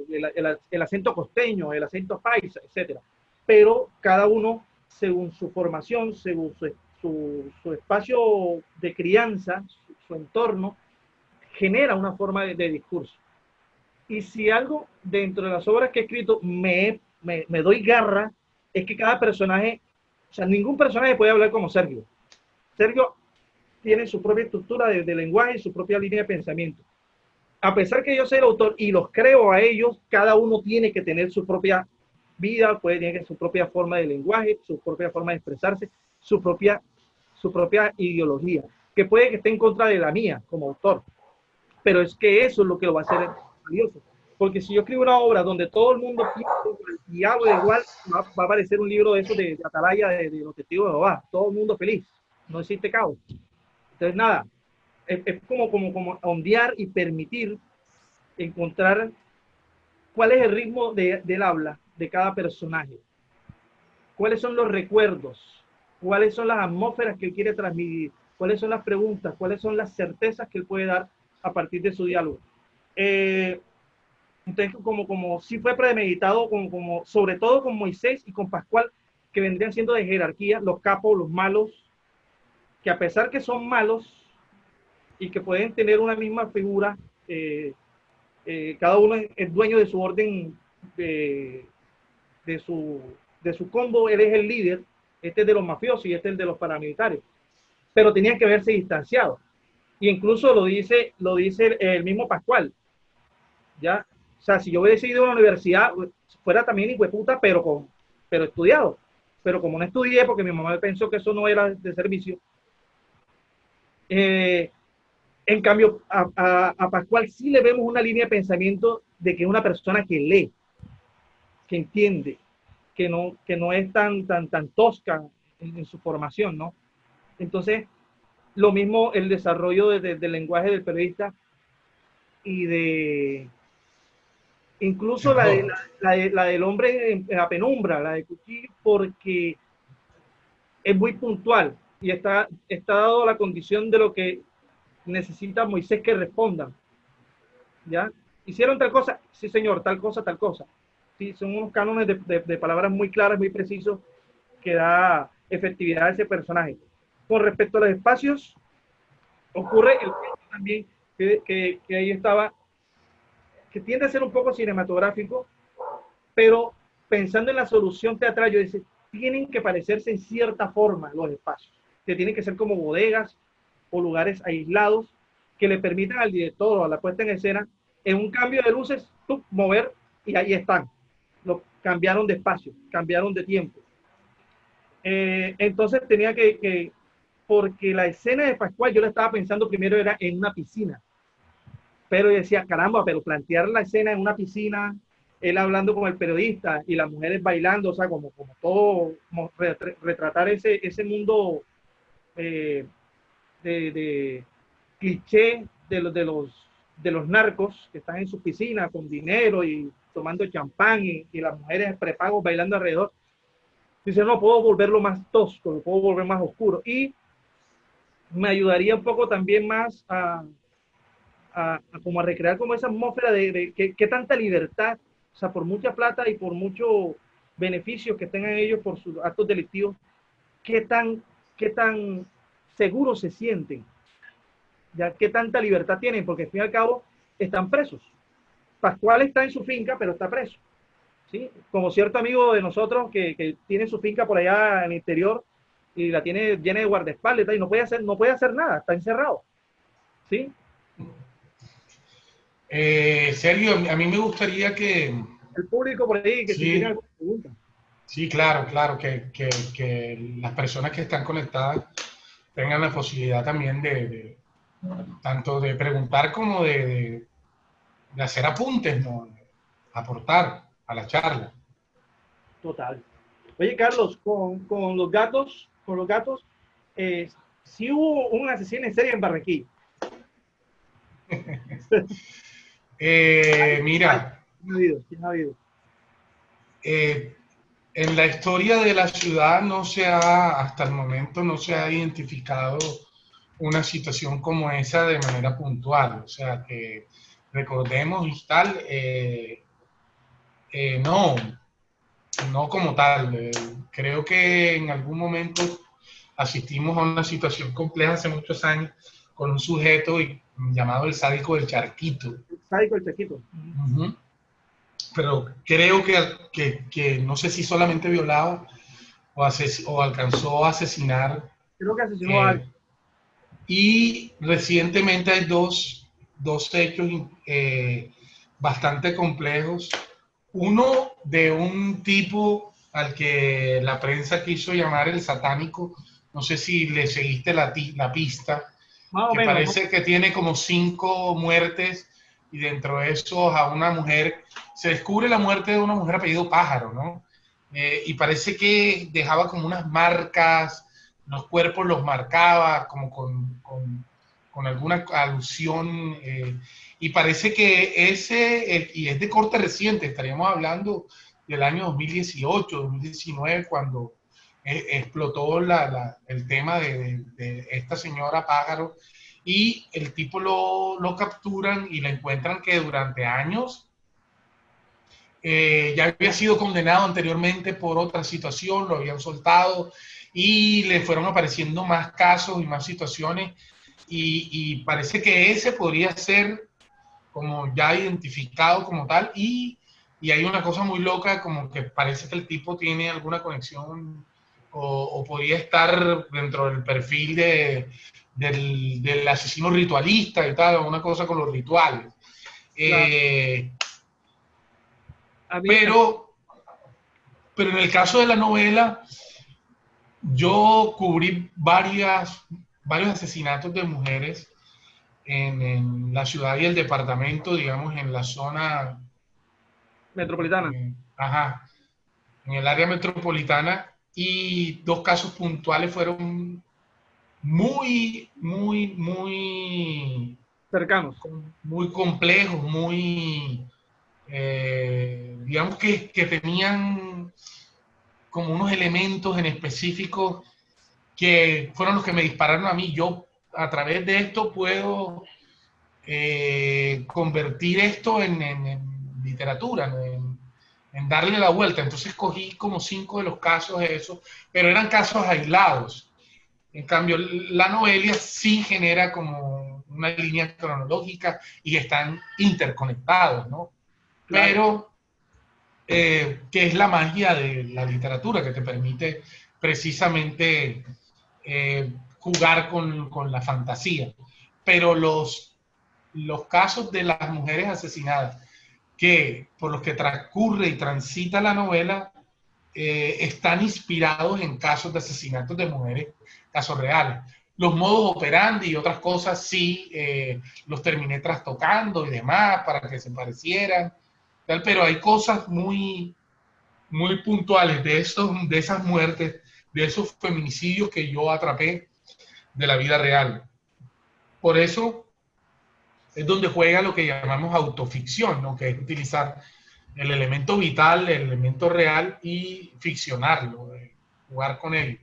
el acento costeño, el acento paisa, etc. Pero cada uno, según su formación, según su espacio de crianza, su entorno, genera una forma de discurso. Y si algo dentro de las obras que he escrito me doy garra, es que cada personaje, o sea, ningún personaje puede hablar como Sergio. Sergio tiene su propia estructura de lenguaje y su propia línea de pensamiento. A pesar que yo soy el autor y los creo a ellos, cada uno tiene que tener su propia vida, puede tener su propia forma de lenguaje, su propia forma de expresarse, su propia ideología, que puede que esté en contra de la mía como autor, pero es que eso es lo que lo va a hacer valioso. Porque si yo escribo una obra donde todo el mundo piensa y habla igual, va a aparecer un libro de esos de Atalaya, de los testigos de Jehová, todo el mundo feliz, no existe caos. Entonces, nada, es como ondear y permitir encontrar cuál es el ritmo del habla de cada personaje, cuáles son los recuerdos, cuáles son las atmósferas que él quiere transmitir, cuáles son las preguntas, cuáles son las certezas que él puede dar a partir de su diálogo. Entonces, como sí fue premeditado, sobre todo con Moisés y con Pascual, que vendrían siendo de jerarquía, los capos, los malos, que a pesar que son malos y que pueden tener una misma figura, cada uno es dueño de su orden, de su combo, él es el líder, este es de los mafiosos y este es de los paramilitares, pero tenían que verse distanciados. Y incluso lo dice el mismo Pascual, ¿ya? O sea, si yo hubiese ido a la universidad, fuera también hijueputa, pero estudiado. Pero como no estudié, porque mi mamá pensó que eso no era de servicio, en cambio, a Pascual sí le vemos una línea de pensamiento de que es una persona que lee, que entiende, que no es tan tosca en su formación, ¿no? Entonces, lo mismo el desarrollo del lenguaje del periodista y incluso la del hombre en la penumbra, la de Cuchillo, porque es muy puntual y está dado la condición de lo que necesita Moisés que respondan. ¿Ya? ¿Hicieron tal cosa? Sí, señor, tal cosa, tal cosa. Sí, son unos cánones de palabras muy claras, muy precisos, que da efectividad a ese personaje. Con respecto a los espacios, ocurre el también que ahí estaba, que tiende a ser un poco cinematográfico, pero pensando en la solución teatral, yo decía, tienen que parecerse en cierta forma los espacios, que tienen que ser como bodegas o lugares aislados que le permitan al director o a la puesta en escena, en un cambio de luces, mover y ahí están. Lo cambiaron de espacio, cambiaron de tiempo. Entonces tenía porque la escena de Pascual yo la estaba pensando primero era en una piscina, pero yo decía, caramba, pero plantear la escena en una piscina él hablando con el periodista y las mujeres bailando, o sea, como todo, como retratar ese mundo eh, de cliché de los narcos que están en su piscina con dinero y tomando champán y las mujeres prepagos bailando alrededor. Dice, no, puedo volverlo más tosco, lo puedo volver más oscuro. Y me ayudaría un poco también más como a recrear como esa atmósfera de que tanta libertad, o sea, por mucha plata y por muchos beneficios que tengan ellos por sus actos delictivos, qué tan seguros se sienten, ya qué tanta libertad tienen, porque al fin y al cabo están presos. Pascual está en su finca, pero está preso. ¿Sí? Como cierto amigo de nosotros que tiene su finca por allá en el interior y la tiene llena de guardaespaldas y no puede hacer nada, está encerrado. ¿Sí? Sergio, a mí me gustaría que... El público por ahí, que si tiene Sí, alguna pregunta. sí, claro, claro, que las personas que están conectadas tengan la posibilidad también de tanto de preguntar como de hacer apuntes, ¿no? Aportar a la charla. Total. Oye, Carlos, con los gatos, sí hubo un asesino en serie en Barranquilla. Ay, Mira, ¿quién ha habido? ¿Quién ha habido? eh, en la historia de la ciudad hasta el momento no se ha identificado una situación como esa de manera puntual. O sea, que recordemos y tal, no, no como tal. Creo que en algún momento asistimos a una situación compleja hace muchos años con un sujeto llamado el sádico del Charquito. El sádico, el chiquito. Ujú. Pero creo que no sé si solamente violaba o alcanzó a asesinar. Creo que asesinó a eh, alguien. y recientemente hay dos hechos bastante complejos. Uno de un tipo al que la prensa quiso llamar el satánico. No sé si le seguiste la pista, Más o que menos, ¿no? parece que tiene como 5 muertes y dentro de esos a una mujer, se descubre la muerte de una mujer apellido Pájaro, ¿no? Y parece que dejaba como unas marcas, los cuerpos los marcaba como con alguna alusión, y parece que y es de corte reciente, estaríamos hablando del año 2018, 2019, cuando explotó el tema de esta señora Pájaro, y el tipo lo capturan y le encuentran que durante años ya había sido condenado anteriormente por otra situación, lo habían soltado y le fueron apareciendo más casos y más situaciones, y parece que ese podría ser como ya identificado como tal, y hay una cosa muy loca, como que parece que el tipo tiene alguna conexión o podría estar dentro del perfil del asesino ritualista y tal, una cosa con los rituales. La, Eh, a mí, a- pero, pero en el caso de la novela, yo cubrí varios asesinatos de mujeres en la ciudad y el departamento, digamos, en la zona, Metropolitana. ajá, en el área metropolitana, y dos casos puntuales fueron muy, Cercanos. muy complejos, digamos que tenían como unos elementos en específico que fueron los que me dispararon a mí. Yo a través de esto puedo convertir esto en literatura, en darle la vuelta. Entonces cogí como 5 de los casos de eso, pero eran casos aislados. En cambio, la novela sí genera como una línea cronológica y están interconectados, ¿no? Claro. Pero, que es la magia de la literatura, que te permite precisamente jugar con la fantasía. Pero los casos de las mujeres asesinadas por los que transcurre y transita la novela están inspirados en casos de asesinatos de mujeres, casos reales. Los modos operandi y otras cosas sí los terminé trastocando y demás para que se parecieran, tal, pero hay cosas muy puntuales de esas muertes, de esos feminicidios que yo atrapé de la vida real. Por eso es donde juega lo que llamamos autoficción, ¿no? Que es utilizar el elemento vital, el elemento real y ficcionarlo, jugar con él.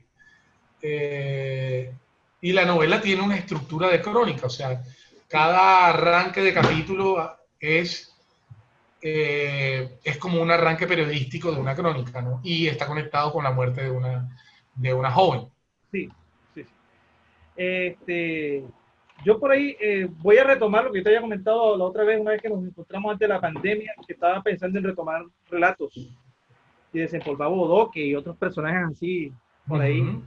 Eh, y la novela tiene una estructura de crónica, o sea, cada arranque de capítulo es como un arranque periodístico de una crónica, ¿no? Y está conectado con la muerte de una joven. Sí, sí, sí. Yo por ahí voy a retomar lo que te había comentado la otra vez, una vez que nos encontramos antes de la pandemia, que estaba pensando en retomar relatos y desempolvar Bodoque y otros personajes así por ahí. Uh-huh.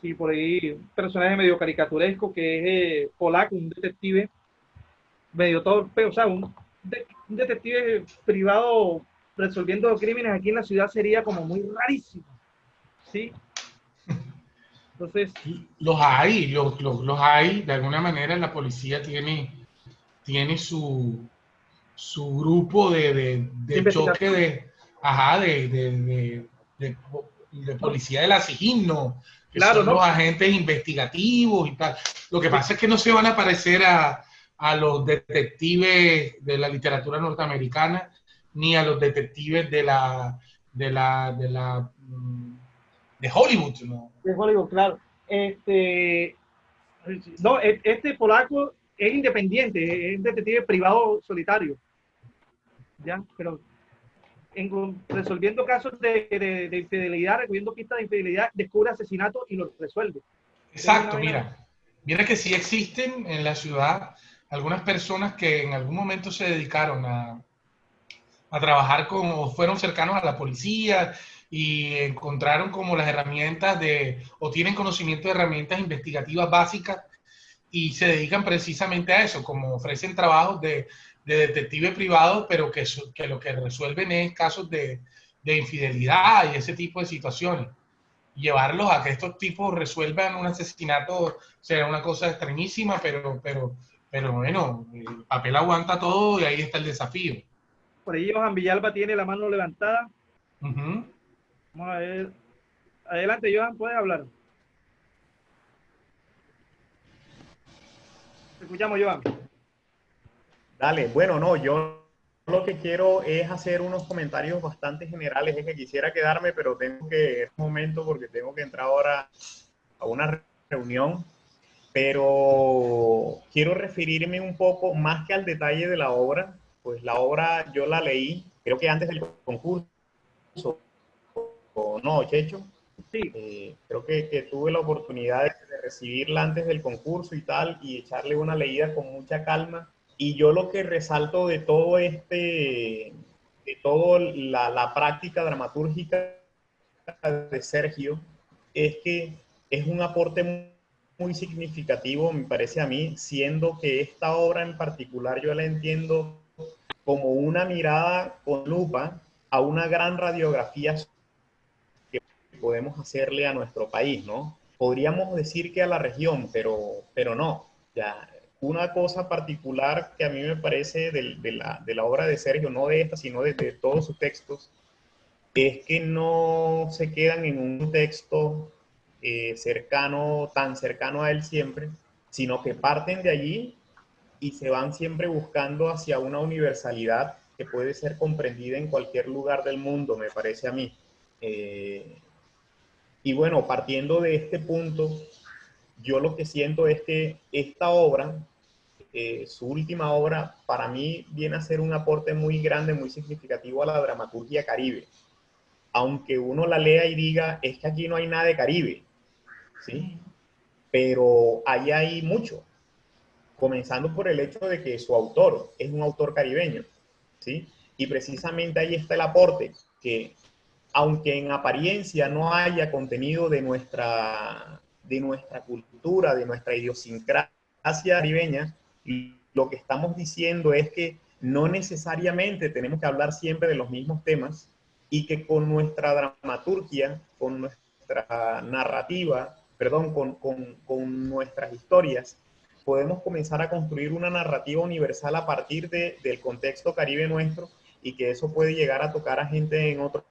Y por ahí un personaje medio caricaturesco que es polaco, un detective medio torpe, o sea, un detective privado resolviendo crímenes aquí en la ciudad sería como muy rarísimo, ¿sí? Entonces, Los hay, de alguna manera la policía tiene su grupo de de choque investigación, de ¿no? policía del asigno, que Claro, son ¿no? los agentes investigativos y tal. Lo que Sí, pasa es que no se van a parecer a los detectives de la literatura norteamericana, ni a los detectives de la, de la, de Hollywood, ¿no? de Hollywood, claro. No, este polaco es independiente, es un detective privado solitario, ¿ya? Pero resolviendo casos de infidelidad, recogiendo pistas de infidelidad, descubre asesinatos y los resuelve. Es una Exacto, vaina. mira que sí existen en la ciudad algunas personas que en algún momento se dedicaron a trabajar con, o fueron cercanos a la policía y encontraron como las herramientas o tienen conocimiento de herramientas investigativas básicas y se dedican precisamente a eso, como ofrecen trabajos de detective privado, pero que lo que resuelven es casos de infidelidad y ese tipo de situaciones. Llevarlos a que estos tipos resuelvan un asesinato será una cosa extrañísima, pero bueno, el papel aguanta todo y ahí está el desafío. Por ahí Johan Villalba tiene la mano levantada. Uh-huh. Vamos a ver. Adelante, Johan, puedes hablar. Te escuchamos, Johan. Dale, bueno, no, yo lo que quiero es hacer unos comentarios bastante generales. Es que quisiera quedarme, pero tengo que, en un momento, porque tengo que entrar ahora a una reunión. Pero quiero referirme un poco más que al detalle de la obra. Pues la obra yo la leí, creo que antes del concurso, o no, Checho. Sí, Creo que tuve la oportunidad de recibirla antes del concurso y tal, y echarle una leída con mucha calma. Y yo lo que resalto de todo de toda la práctica dramatúrgica de Sergio, es que es un aporte muy significativo, me parece a mí, siendo que esta obra en particular yo la entiendo como una mirada con lupa a una gran radiografía que podemos hacerle a nuestro país, ¿no? Podríamos decir que a la región, pero no. Ya, una cosa particular que a mí me parece de la obra de Sergio, no de esta, sino de todos sus textos, es que no se quedan en un texto tan cercano a él siempre, sino que parten de allí y se van siempre buscando hacia una universalidad que puede ser comprendida en cualquier lugar del mundo, me parece a mí. Eh, y bueno, partiendo de este punto, yo lo que siento es que esta obra, su última obra, para mí viene a ser un aporte muy grande, muy significativo a la dramaturgia caribe. Aunque uno la lea y diga, es que aquí no hay nada de Caribe, ¿sí? Pero ahí hay mucho, comenzando por el hecho de que su autor es un autor caribeño, ¿sí? Y precisamente ahí está el aporte, que aunque en apariencia no haya contenido de nuestra cultura, de nuestra idiosincrasia caribeña, lo que estamos diciendo es que no necesariamente tenemos que hablar siempre de los mismos temas y que con nuestra dramaturgia, con nuestra narrativa, perdón, con nuestras historias, podemos comenzar a construir una narrativa universal a partir del contexto caribe nuestro y que eso puede llegar a tocar a gente en otros,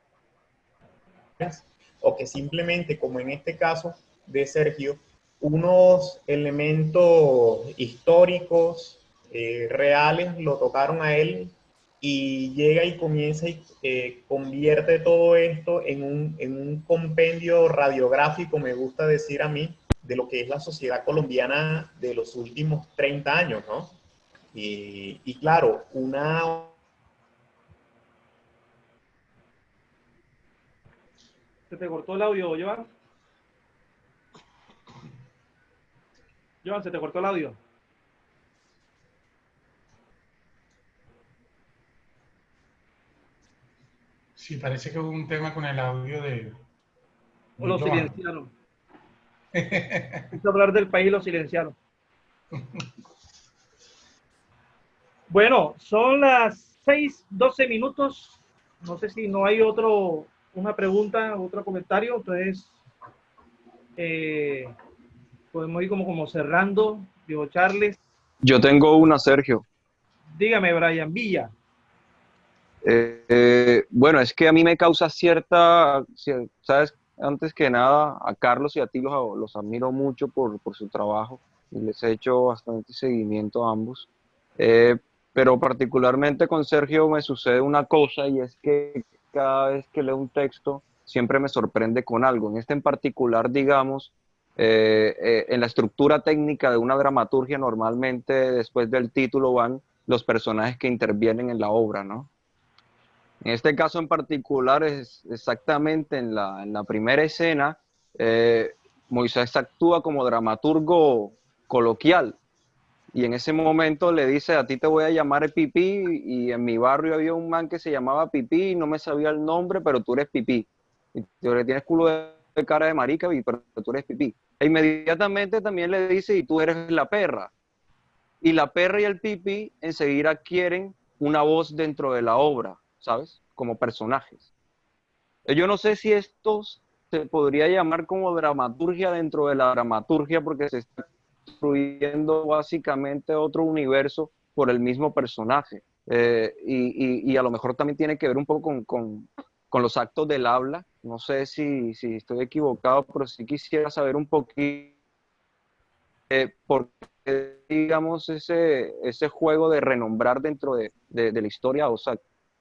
o que simplemente, como en este caso de Sergio, unos elementos históricos reales lo tocaron a él y llega y comienza y convierte todo esto en un compendio radiográfico, me gusta decir a mí, de lo que es la sociedad colombiana de los últimos 30 años, ¿no? Y claro, una... Se te cortó el audio, Joan. Joan, se te cortó el audio. Sí, parece que hubo un tema con el audio O de lo Joan. silenciaron. Quiso hablar del país y lo silenciaron. Bueno, son las 6:12. No sé si no hay una pregunta, otro comentario. Entonces, podemos ir como cerrando. Digo, Charles. Yo tengo una, Sergio. Dígame, Brian Villa. Bueno, es que a mí me causa sabes, antes que nada, a Carlos y a ti los admiro mucho por su trabajo y les he hecho bastante seguimiento a ambos. Eh, pero particularmente con Sergio me sucede una cosa y es que cada vez que leo un texto siempre me sorprende con algo. En este en particular, digamos, en la estructura técnica de una dramaturgia normalmente después del título van los personajes que intervienen en la obra, ¿no? En este caso en particular es exactamente en la primera escena, eh, Moisés actúa como dramaturgo coloquial y en ese momento le dice, a ti te voy a llamar Pipí, y en mi barrio había un man que se llamaba Pipí y no me sabía el nombre, pero tú eres Pipí. Y tú tienes culo de cara de marica, pero tú eres Pipí. E inmediatamente también le dice, y tú eres la perra. Y la perra y el Pipí enseguida quieren una voz dentro de la obra, ¿sabes? Como personajes. Yo no sé si esto se podría llamar como dramaturgia dentro de la dramaturgia, porque se está construyendo básicamente otro universo por el mismo personaje. Y a lo mejor también tiene que ver un poco con los actos del habla. No sé si estoy equivocado, pero sí quisiera saber un poquito por qué, digamos, ese juego de renombrar dentro de la historia, o sea,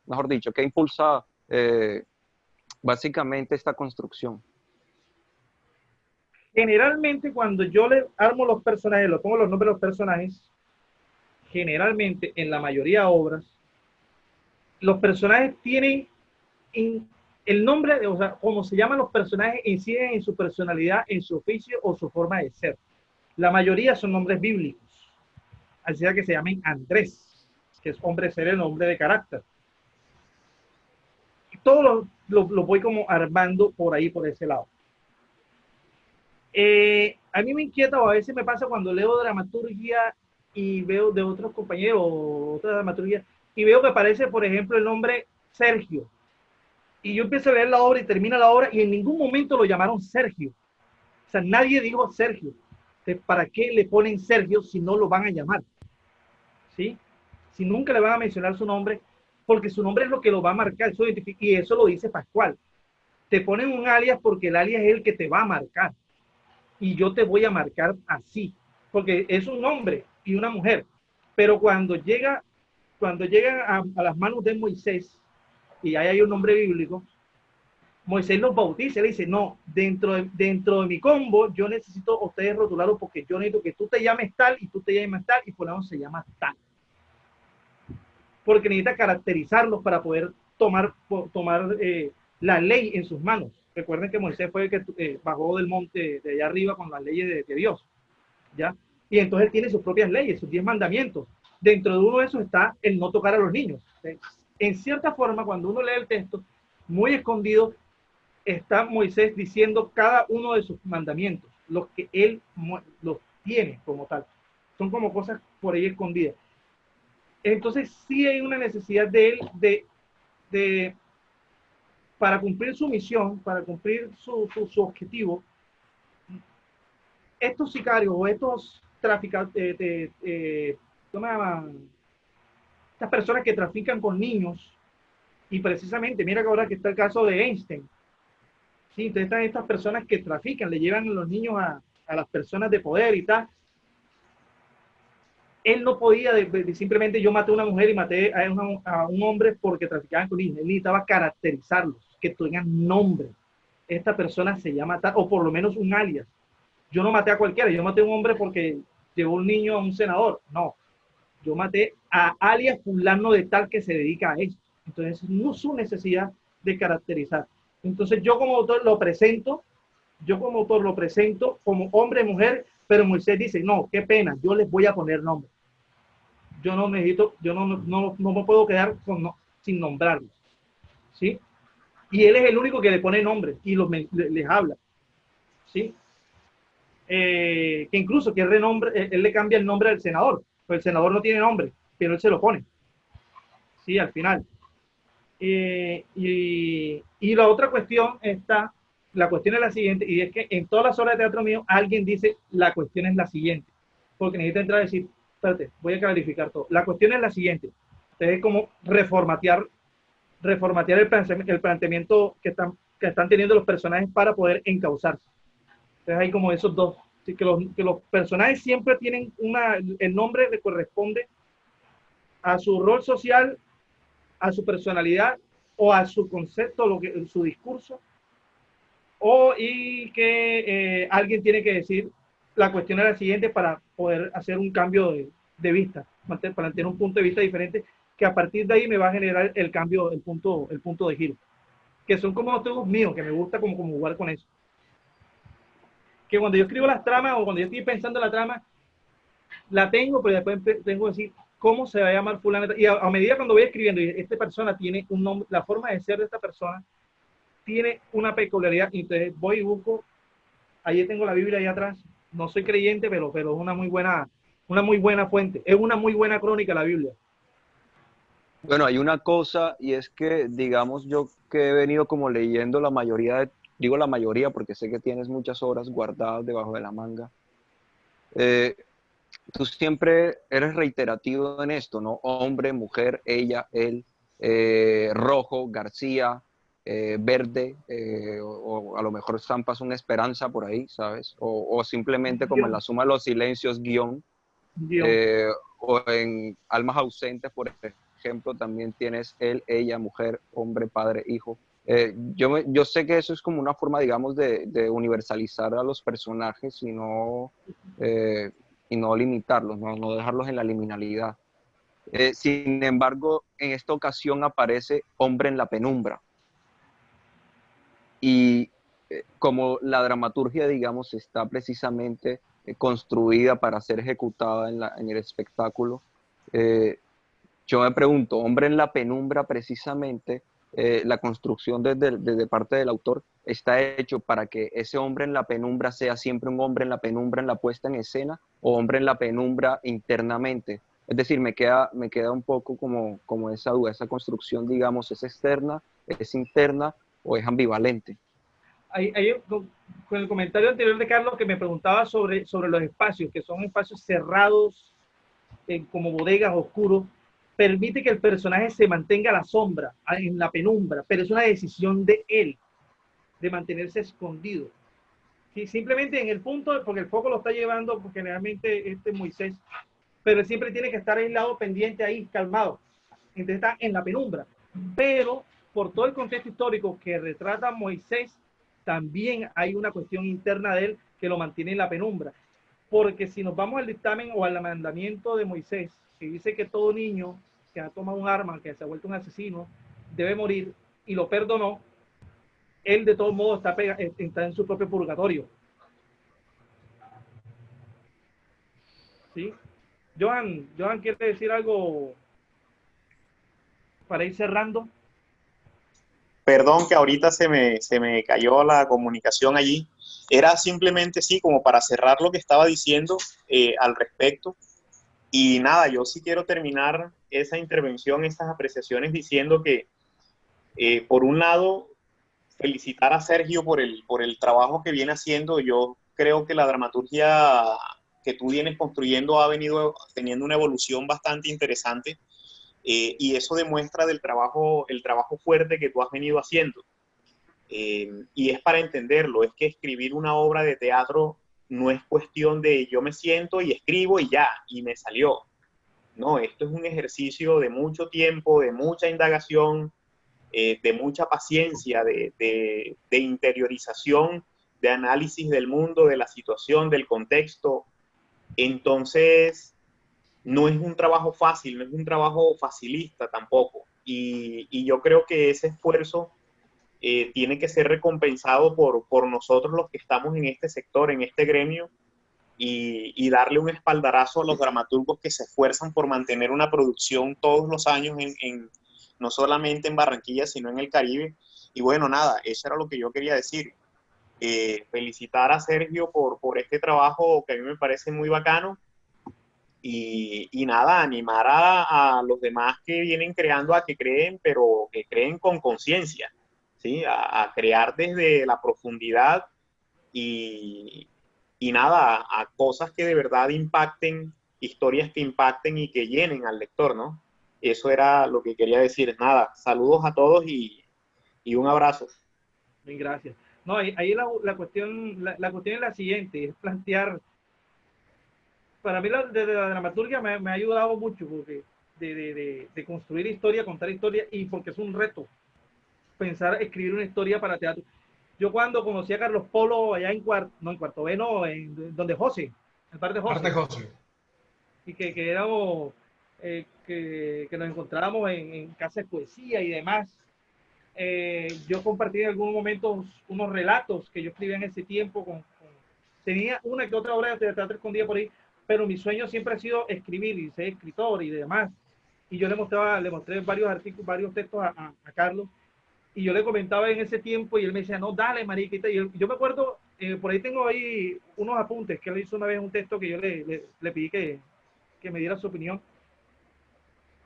mejor dicho, ¿qué impulsa básicamente esta construcción? Generalmente, cuando yo le armo los personajes, le pongo los nombres de los personajes, generalmente en la mayoría de obras, los personajes tienen el nombre, o sea, como se llaman los personajes, inciden en su personalidad, en su oficio o su forma de ser. La mayoría son nombres bíblicos, así sea que se llamen Andrés, que es hombre sereno, hombre de carácter. Y todo lo voy como armando por ahí, por ese lado. A mí me inquieta, o a veces me pasa cuando leo dramaturgia y veo de otros compañeros, otra dramaturgia, y veo que aparece, por ejemplo, el nombre Sergio. Y yo empiezo a leer la obra y termina la obra y en ningún momento lo llamaron Sergio. O sea, nadie dijo Sergio. Entonces, ¿para qué le ponen Sergio si no lo van a llamar? ¿Sí? Si nunca le van a mencionar su nombre, porque su nombre es lo que lo va a marcar, eso y eso lo dice Pascual. Te ponen un alias porque el alias es el que te va a marcar. Y yo te voy a marcar así, porque es un hombre y una mujer. Pero cuando llegan a las manos de Moisés, y ahí hay un nombre bíblico, Moisés los bautiza, le dice, no, dentro de mi combo, yo necesito ustedes rotularlo porque yo necesito que tú te llames tal y tú te llames tal y fulano se llama tal. Porque necesita caracterizarlos para poder tomar la ley en sus manos. Recuerden que Moisés fue el que bajó del monte de allá arriba con las leyes de Dios, ¿ya? Y entonces él tiene sus propias leyes, sus 10 mandamientos. Dentro de uno de esos está el no tocar a los niños. En cierta forma, cuando uno lee el texto, muy escondido, está Moisés diciendo cada uno de sus mandamientos, los que él los tiene como tal. Son como cosas por ahí escondidas. Entonces sí hay una necesidad de él para cumplir su misión, para cumplir su objetivo. Estos sicarios o estos traficantes, ¿cómo se llaman? Estas personas que trafican con niños, Y precisamente, mira que ahora que está el caso de Einstein. Sí, entonces están estas personas que trafican, le llevan a los niños a las personas de poder y tal. Él no podía, simplemente yo maté a una mujer y maté a un hombre porque traficaban con niños. Él necesitaba caracterizarlos, que tengan nombre. Esta persona se llama tal, o por lo menos un alias. Yo no maté a cualquiera, yo maté a un hombre porque llevó un niño a un senador. No, yo maté a alias fulano de tal que se dedica a esto. Entonces, no su necesidad de caracterizar. Entonces, yo como autor lo presento como hombre, mujer, pero Moisés dice, no, qué pena, yo les voy a poner nombre. Yo no necesito, yo no me puedo quedar sin nombrarlos, ¿sí? Y él es el único que le pone nombre y les habla, ¿sí? Que incluso que él le cambia el nombre al senador, pero el senador no tiene nombre, pero él se lo pone, ¿sí? Al final. Y la otra cuestión la cuestión es la siguiente, y es que en todas las obras de teatro mío alguien dice, la cuestión es la siguiente, porque necesita entrar a decir, espérate, voy a clarificar todo. La cuestión es la siguiente, es como reformatear el planteamiento que están teniendo los personajes para poder encauzarse. Entonces hay como esos dos, así que los personajes siempre tienen el nombre le corresponde a su rol social, a su personalidad o a su concepto, su discurso, y que alguien tiene que decir, la cuestión es la siguiente para poder hacer un cambio de vista, para tener un punto de vista diferente, que a partir de ahí me va a generar el cambio, el punto de giro, que son como los trucos míos, que me gusta como jugar con eso. Que cuando yo escribo las tramas o cuando yo estoy pensando en la trama, la tengo, pero después tengo que decir cómo se va a llamar fulano. Y a medida cuando voy escribiendo, y esta persona tiene un nombre, la forma de ser de esta persona tiene una peculiaridad, y entonces voy y busco, ahí tengo la Biblia ahí atrás, no soy creyente, pero es una muy buena fuente, es una muy buena crónica la Biblia. Bueno, hay una cosa, y es que, digamos, yo que he venido como leyendo la mayoría digo la mayoría porque sé que tienes muchas obras guardadas debajo de la manga, tú siempre eres reiterativo en esto, ¿no? Hombre, mujer, ella, él, rojo, García, verde, o a lo mejor estampas una esperanza por ahí, ¿sabes? O simplemente como en la suma de los silencios, guión. O en Almas Ausentes, por ejemplo, también tienes él, ella, mujer, hombre, padre, hijo. Yo sé que eso es como una forma, digamos, de universalizar a los personajes y no limitarlos, no dejarlos en la liminalidad. Sin embargo, en esta ocasión aparece hombre en la penumbra. Y como la dramaturgia, digamos, está precisamente construida para ser ejecutada en el espectáculo, yo me pregunto, hombre en la penumbra, precisamente, la construcción desde parte del autor está hecho para que ese hombre en la penumbra sea siempre un hombre en la penumbra en la puesta en escena, o hombre en la penumbra internamente. Es decir, me queda un poco como esa duda, esa construcción, digamos, ¿es externa, es interna o es ambivalente? Con el comentario anterior de Carlos que me preguntaba sobre los espacios, que son espacios cerrados, como bodegas oscuros, permite que el personaje se mantenga a la sombra, en la penumbra, pero es una decisión de él, de mantenerse escondido. Sí, simplemente en el punto, porque el foco lo está llevando pues, generalmente Moisés, pero él siempre tiene que estar aislado, pendiente ahí, calmado. Entonces está en la penumbra. Pero por todo el contexto histórico que retrata Moisés, también hay una cuestión interna de él que lo mantiene en la penumbra. Porque si nos vamos al dictamen o al mandamiento de Moisés, que dice que todo niño que ha tomado un arma, que se ha vuelto un asesino, debe morir, y lo perdonó, él de todos modos está en su propio purgatorio. ¿Sí? Johan, ¿quiere decir algo para ir cerrando? Perdón que ahorita se me cayó la comunicación allí. Era simplemente sí, como para cerrar lo que estaba diciendo al respecto. Y nada, yo sí quiero terminar esa intervención, estas apreciaciones diciendo que, por un lado, felicitar a Sergio por el trabajo que viene haciendo. Yo creo que la dramaturgia que tú vienes construyendo ha venido teniendo una evolución bastante interesante. y eso demuestra el trabajo fuerte que tú has venido haciendo. Y es para entenderlo, es que escribir una obra de teatro no es cuestión de yo me siento y escribo y ya, y me salió. No, esto es un ejercicio de mucho tiempo, de mucha indagación, de mucha paciencia, de interiorización, de análisis del mundo, de la situación, del contexto. Entonces, no es un trabajo fácil, no es un trabajo facilista tampoco. Y yo creo que ese esfuerzo tiene que ser recompensado por nosotros los que estamos en este sector, en este gremio, y darle un espaldarazo a los dramaturgos que se esfuerzan por mantener una producción todos los años, no solamente en Barranquilla, sino en el Caribe. Y bueno, nada, eso era lo que yo quería decir. Felicitar a Sergio por este trabajo que a mí me parece muy bacano. Y nada, animar a los demás que vienen creando a que creen, pero que creen con conciencia, ¿sí? A crear desde la profundidad y nada, a cosas que de verdad impacten, historias que impacten y que llenen al lector, ¿no? Eso era lo que quería decir. Nada, saludos a todos y un abrazo. Bien, gracias. No, ahí la cuestión es la siguiente, es plantear, para mí desde la dramaturgia me ha ayudado mucho porque de construir historia, contar historia, y porque es un reto pensar, escribir una historia para teatro. Yo cuando conocí a Carlos Polo allá en Cuarto B, no, en donde José, en parte José, José. y que éramos, que nos encontrábamos en casa de poesía y demás. Yo compartí en algún momento unos relatos que yo escribía en ese tiempo. Tenía una que otra obra de teatro escondida por ahí, pero mi sueño siempre ha sido escribir y ser escritor y demás. Y yo le mostré varios artículos, varios textos a Carlos, y yo le comentaba en ese tiempo y él me decía, no, dale, mariquita. Y yo me acuerdo, por ahí tengo ahí unos apuntes que él hizo una vez, un texto que yo le pedí que me diera su opinión.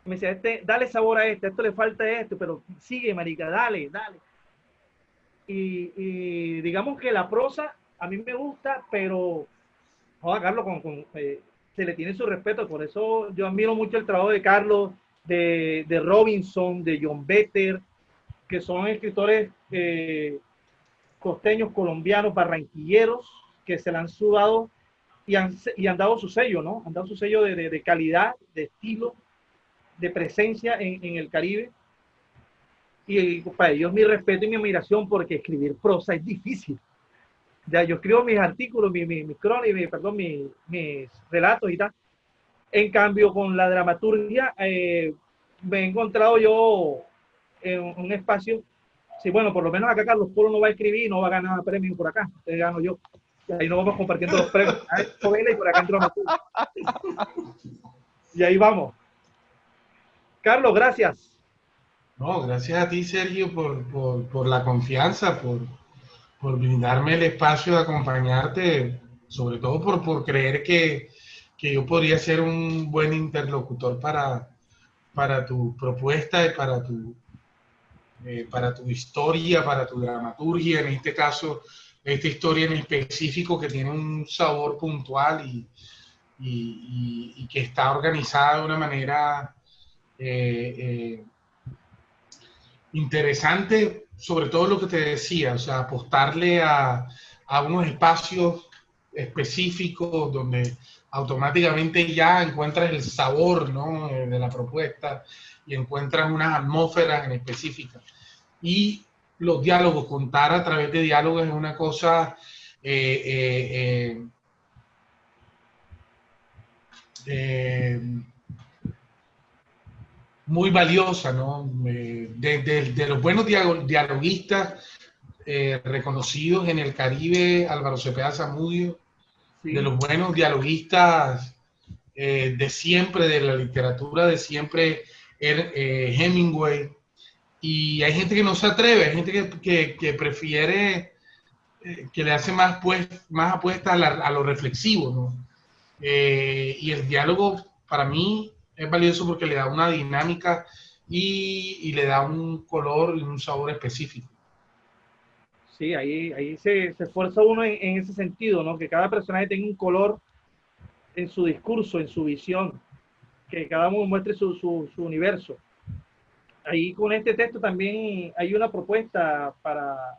Me decía, dale sabor a esto le falta esto, pero sigue, marica, dale. Y digamos que la prosa a mí me gusta, pero joder, Carlos, se le tiene su respeto, por eso yo admiro mucho el trabajo de Carlos, de Robinson, de John Better, que son escritores costeños, colombianos, barranquilleros, que se la han sudado y han dado su sello, ¿no? Han dado su sello de calidad, de estilo, de presencia en el Caribe. Y para ellos mi respeto y mi admiración, porque escribir prosa es difícil. Ya yo escribo mis artículos, mis crónicas, perdón, mis relatos y tal. En cambio, con la dramaturgia, me he encontrado yo en un espacio. Sí, bueno, por lo menos acá Carlos Polo no va a escribir, no va a ganar premios por acá, entonces gano yo. Y ahí nos vamos compartiendo los premios. Y por acá en dramaturgia. Y ahí vamos. Carlos, gracias. No, gracias a ti, Sergio, por la confianza, por brindarme el espacio de acompañarte, sobre todo por creer que yo podría ser un buen interlocutor para tu propuesta y para tu historia, para tu dramaturgia, en este caso, esta historia en específico que tiene un sabor puntual y que está organizada de una manera interesante, sobre todo lo que te decía, o sea, apostarle a unos espacios específicos donde automáticamente ya encuentras el sabor, ¿no?, de la propuesta y encuentras unas atmósferas en específicas. Y los diálogos, contar a través de diálogos es una cosa muy valiosa, ¿no? De los buenos dialoguistas reconocidos en el Caribe, Álvaro Cepeda Zamudio, sí, de los buenos dialoguistas de siempre, de la literatura de siempre, Hemingway, y hay gente que no se atreve, hay gente que prefiere, que le hace más apuesta a lo reflexivo, ¿no? Y el diálogo para mí es valioso porque le da una dinámica y le da un color y un sabor específico. Sí, ahí se esfuerza uno en ese sentido, ¿no? Que cada personaje tenga un color en su discurso, en su visión, que cada uno muestre su universo. Ahí con este texto también hay una propuesta para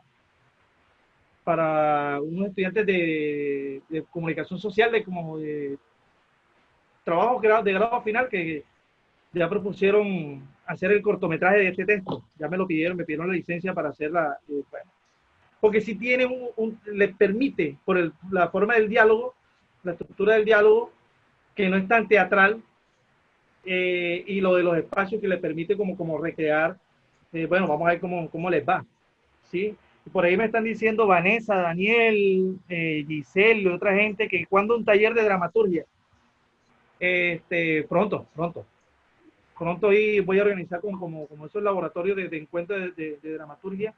unos estudiantes de comunicación social, como de trabajo de grado final, que ya propusieron hacer el cortometraje de este texto. Ya me lo pidieron, me pidieron la licencia para hacerla. Bueno, porque si tiene le permite, por la forma del diálogo, la estructura del diálogo, que no es tan teatral, y lo de los espacios que le permite como recrear, bueno, vamos a ver cómo les va, ¿sí? Por ahí me están diciendo Vanessa, Daniel, Giselle y otra gente que cuando un taller de dramaturgia, pronto ahí voy a organizar como esos laboratorios de encuentro de dramaturgia,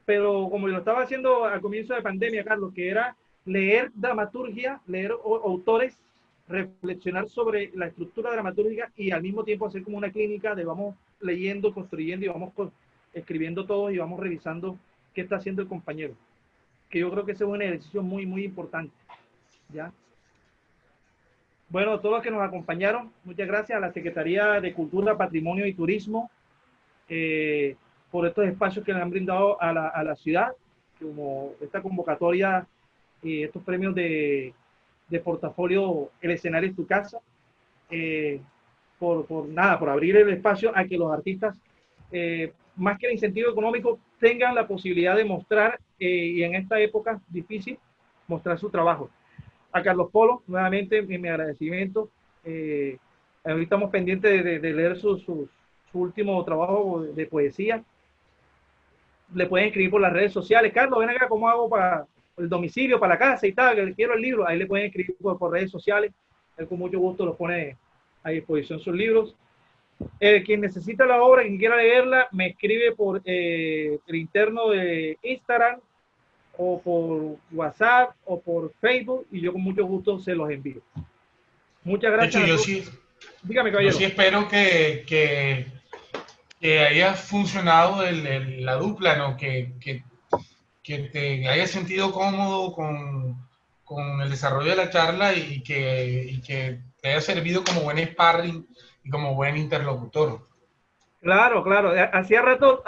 pero como lo estaba haciendo al comienzo de pandemia, Carlos, que era leer dramaturgia, leer autores, reflexionar sobre la estructura dramatúrgica y al mismo tiempo hacer como una clínica de vamos leyendo, construyendo y vamos escribiendo todos y vamos revisando qué está haciendo el compañero. Que yo creo que ese es un ejercicio muy, muy importante. ¿Ya? Bueno, a todos los que nos acompañaron, muchas gracias a la Secretaría de Cultura, Patrimonio y Turismo por estos espacios que le han brindado a la ciudad, como esta convocatoria y estos premios de portafolio El escenario es tu casa, por abrir el espacio a que los artistas, más que el incentivo económico, tengan la posibilidad de mostrar, y en esta época difícil, mostrar su trabajo. A Carlos Polo, nuevamente, mi agradecimiento. Ahorita estamos pendientes de leer su último trabajo de poesía. Le pueden escribir por las redes sociales. Carlos, ven acá, ¿cómo hago para el domicilio, para la casa y tal? Que quiero el libro. Ahí le pueden escribir por redes sociales. Él con mucho gusto los pone a disposición sus libros. Quien necesita la obra, quien quiera leerla, me escribe por el interno de Instagram, o por WhatsApp, o por Facebook, y yo con mucho gusto se los envío. Muchas gracias. De hecho, Dígame, caballero. Yo sí espero que haya funcionado la dupla, ¿no? Que te hayas sentido cómodo con el desarrollo de la charla y que te haya servido como buen sparring y como buen interlocutor. Claro. Hacía rato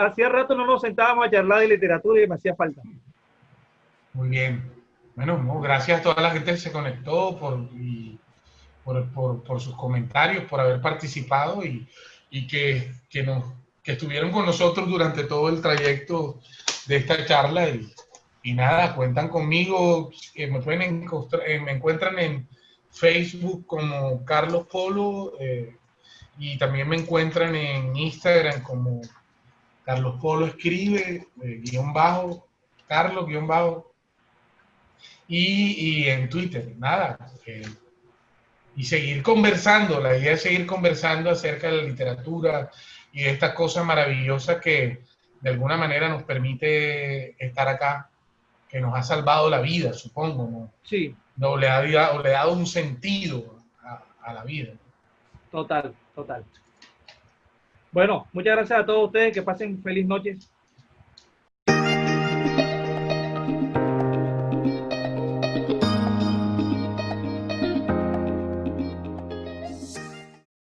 no nos sentábamos a charlar de literatura y me hacía falta. Muy bien. Bueno, no, gracias a toda la gente que se conectó por sus comentarios, por haber participado y que estuvieron con nosotros durante todo el trayecto de esta charla. Y nada, cuentan conmigo. Me encuentran en Facebook como Carlos Polo, y también me encuentran en Instagram como Carlos Polo escribe, Carlos y en Twitter, nada. Y seguir conversando, la idea es seguir conversando acerca de la literatura y de esta cosa maravillosa que de alguna manera nos permite estar acá, que nos ha salvado la vida, supongo, ¿no? Sí. No, le ha dado un sentido a la vida. Total. Bueno, muchas gracias a todos ustedes, que pasen feliz noches.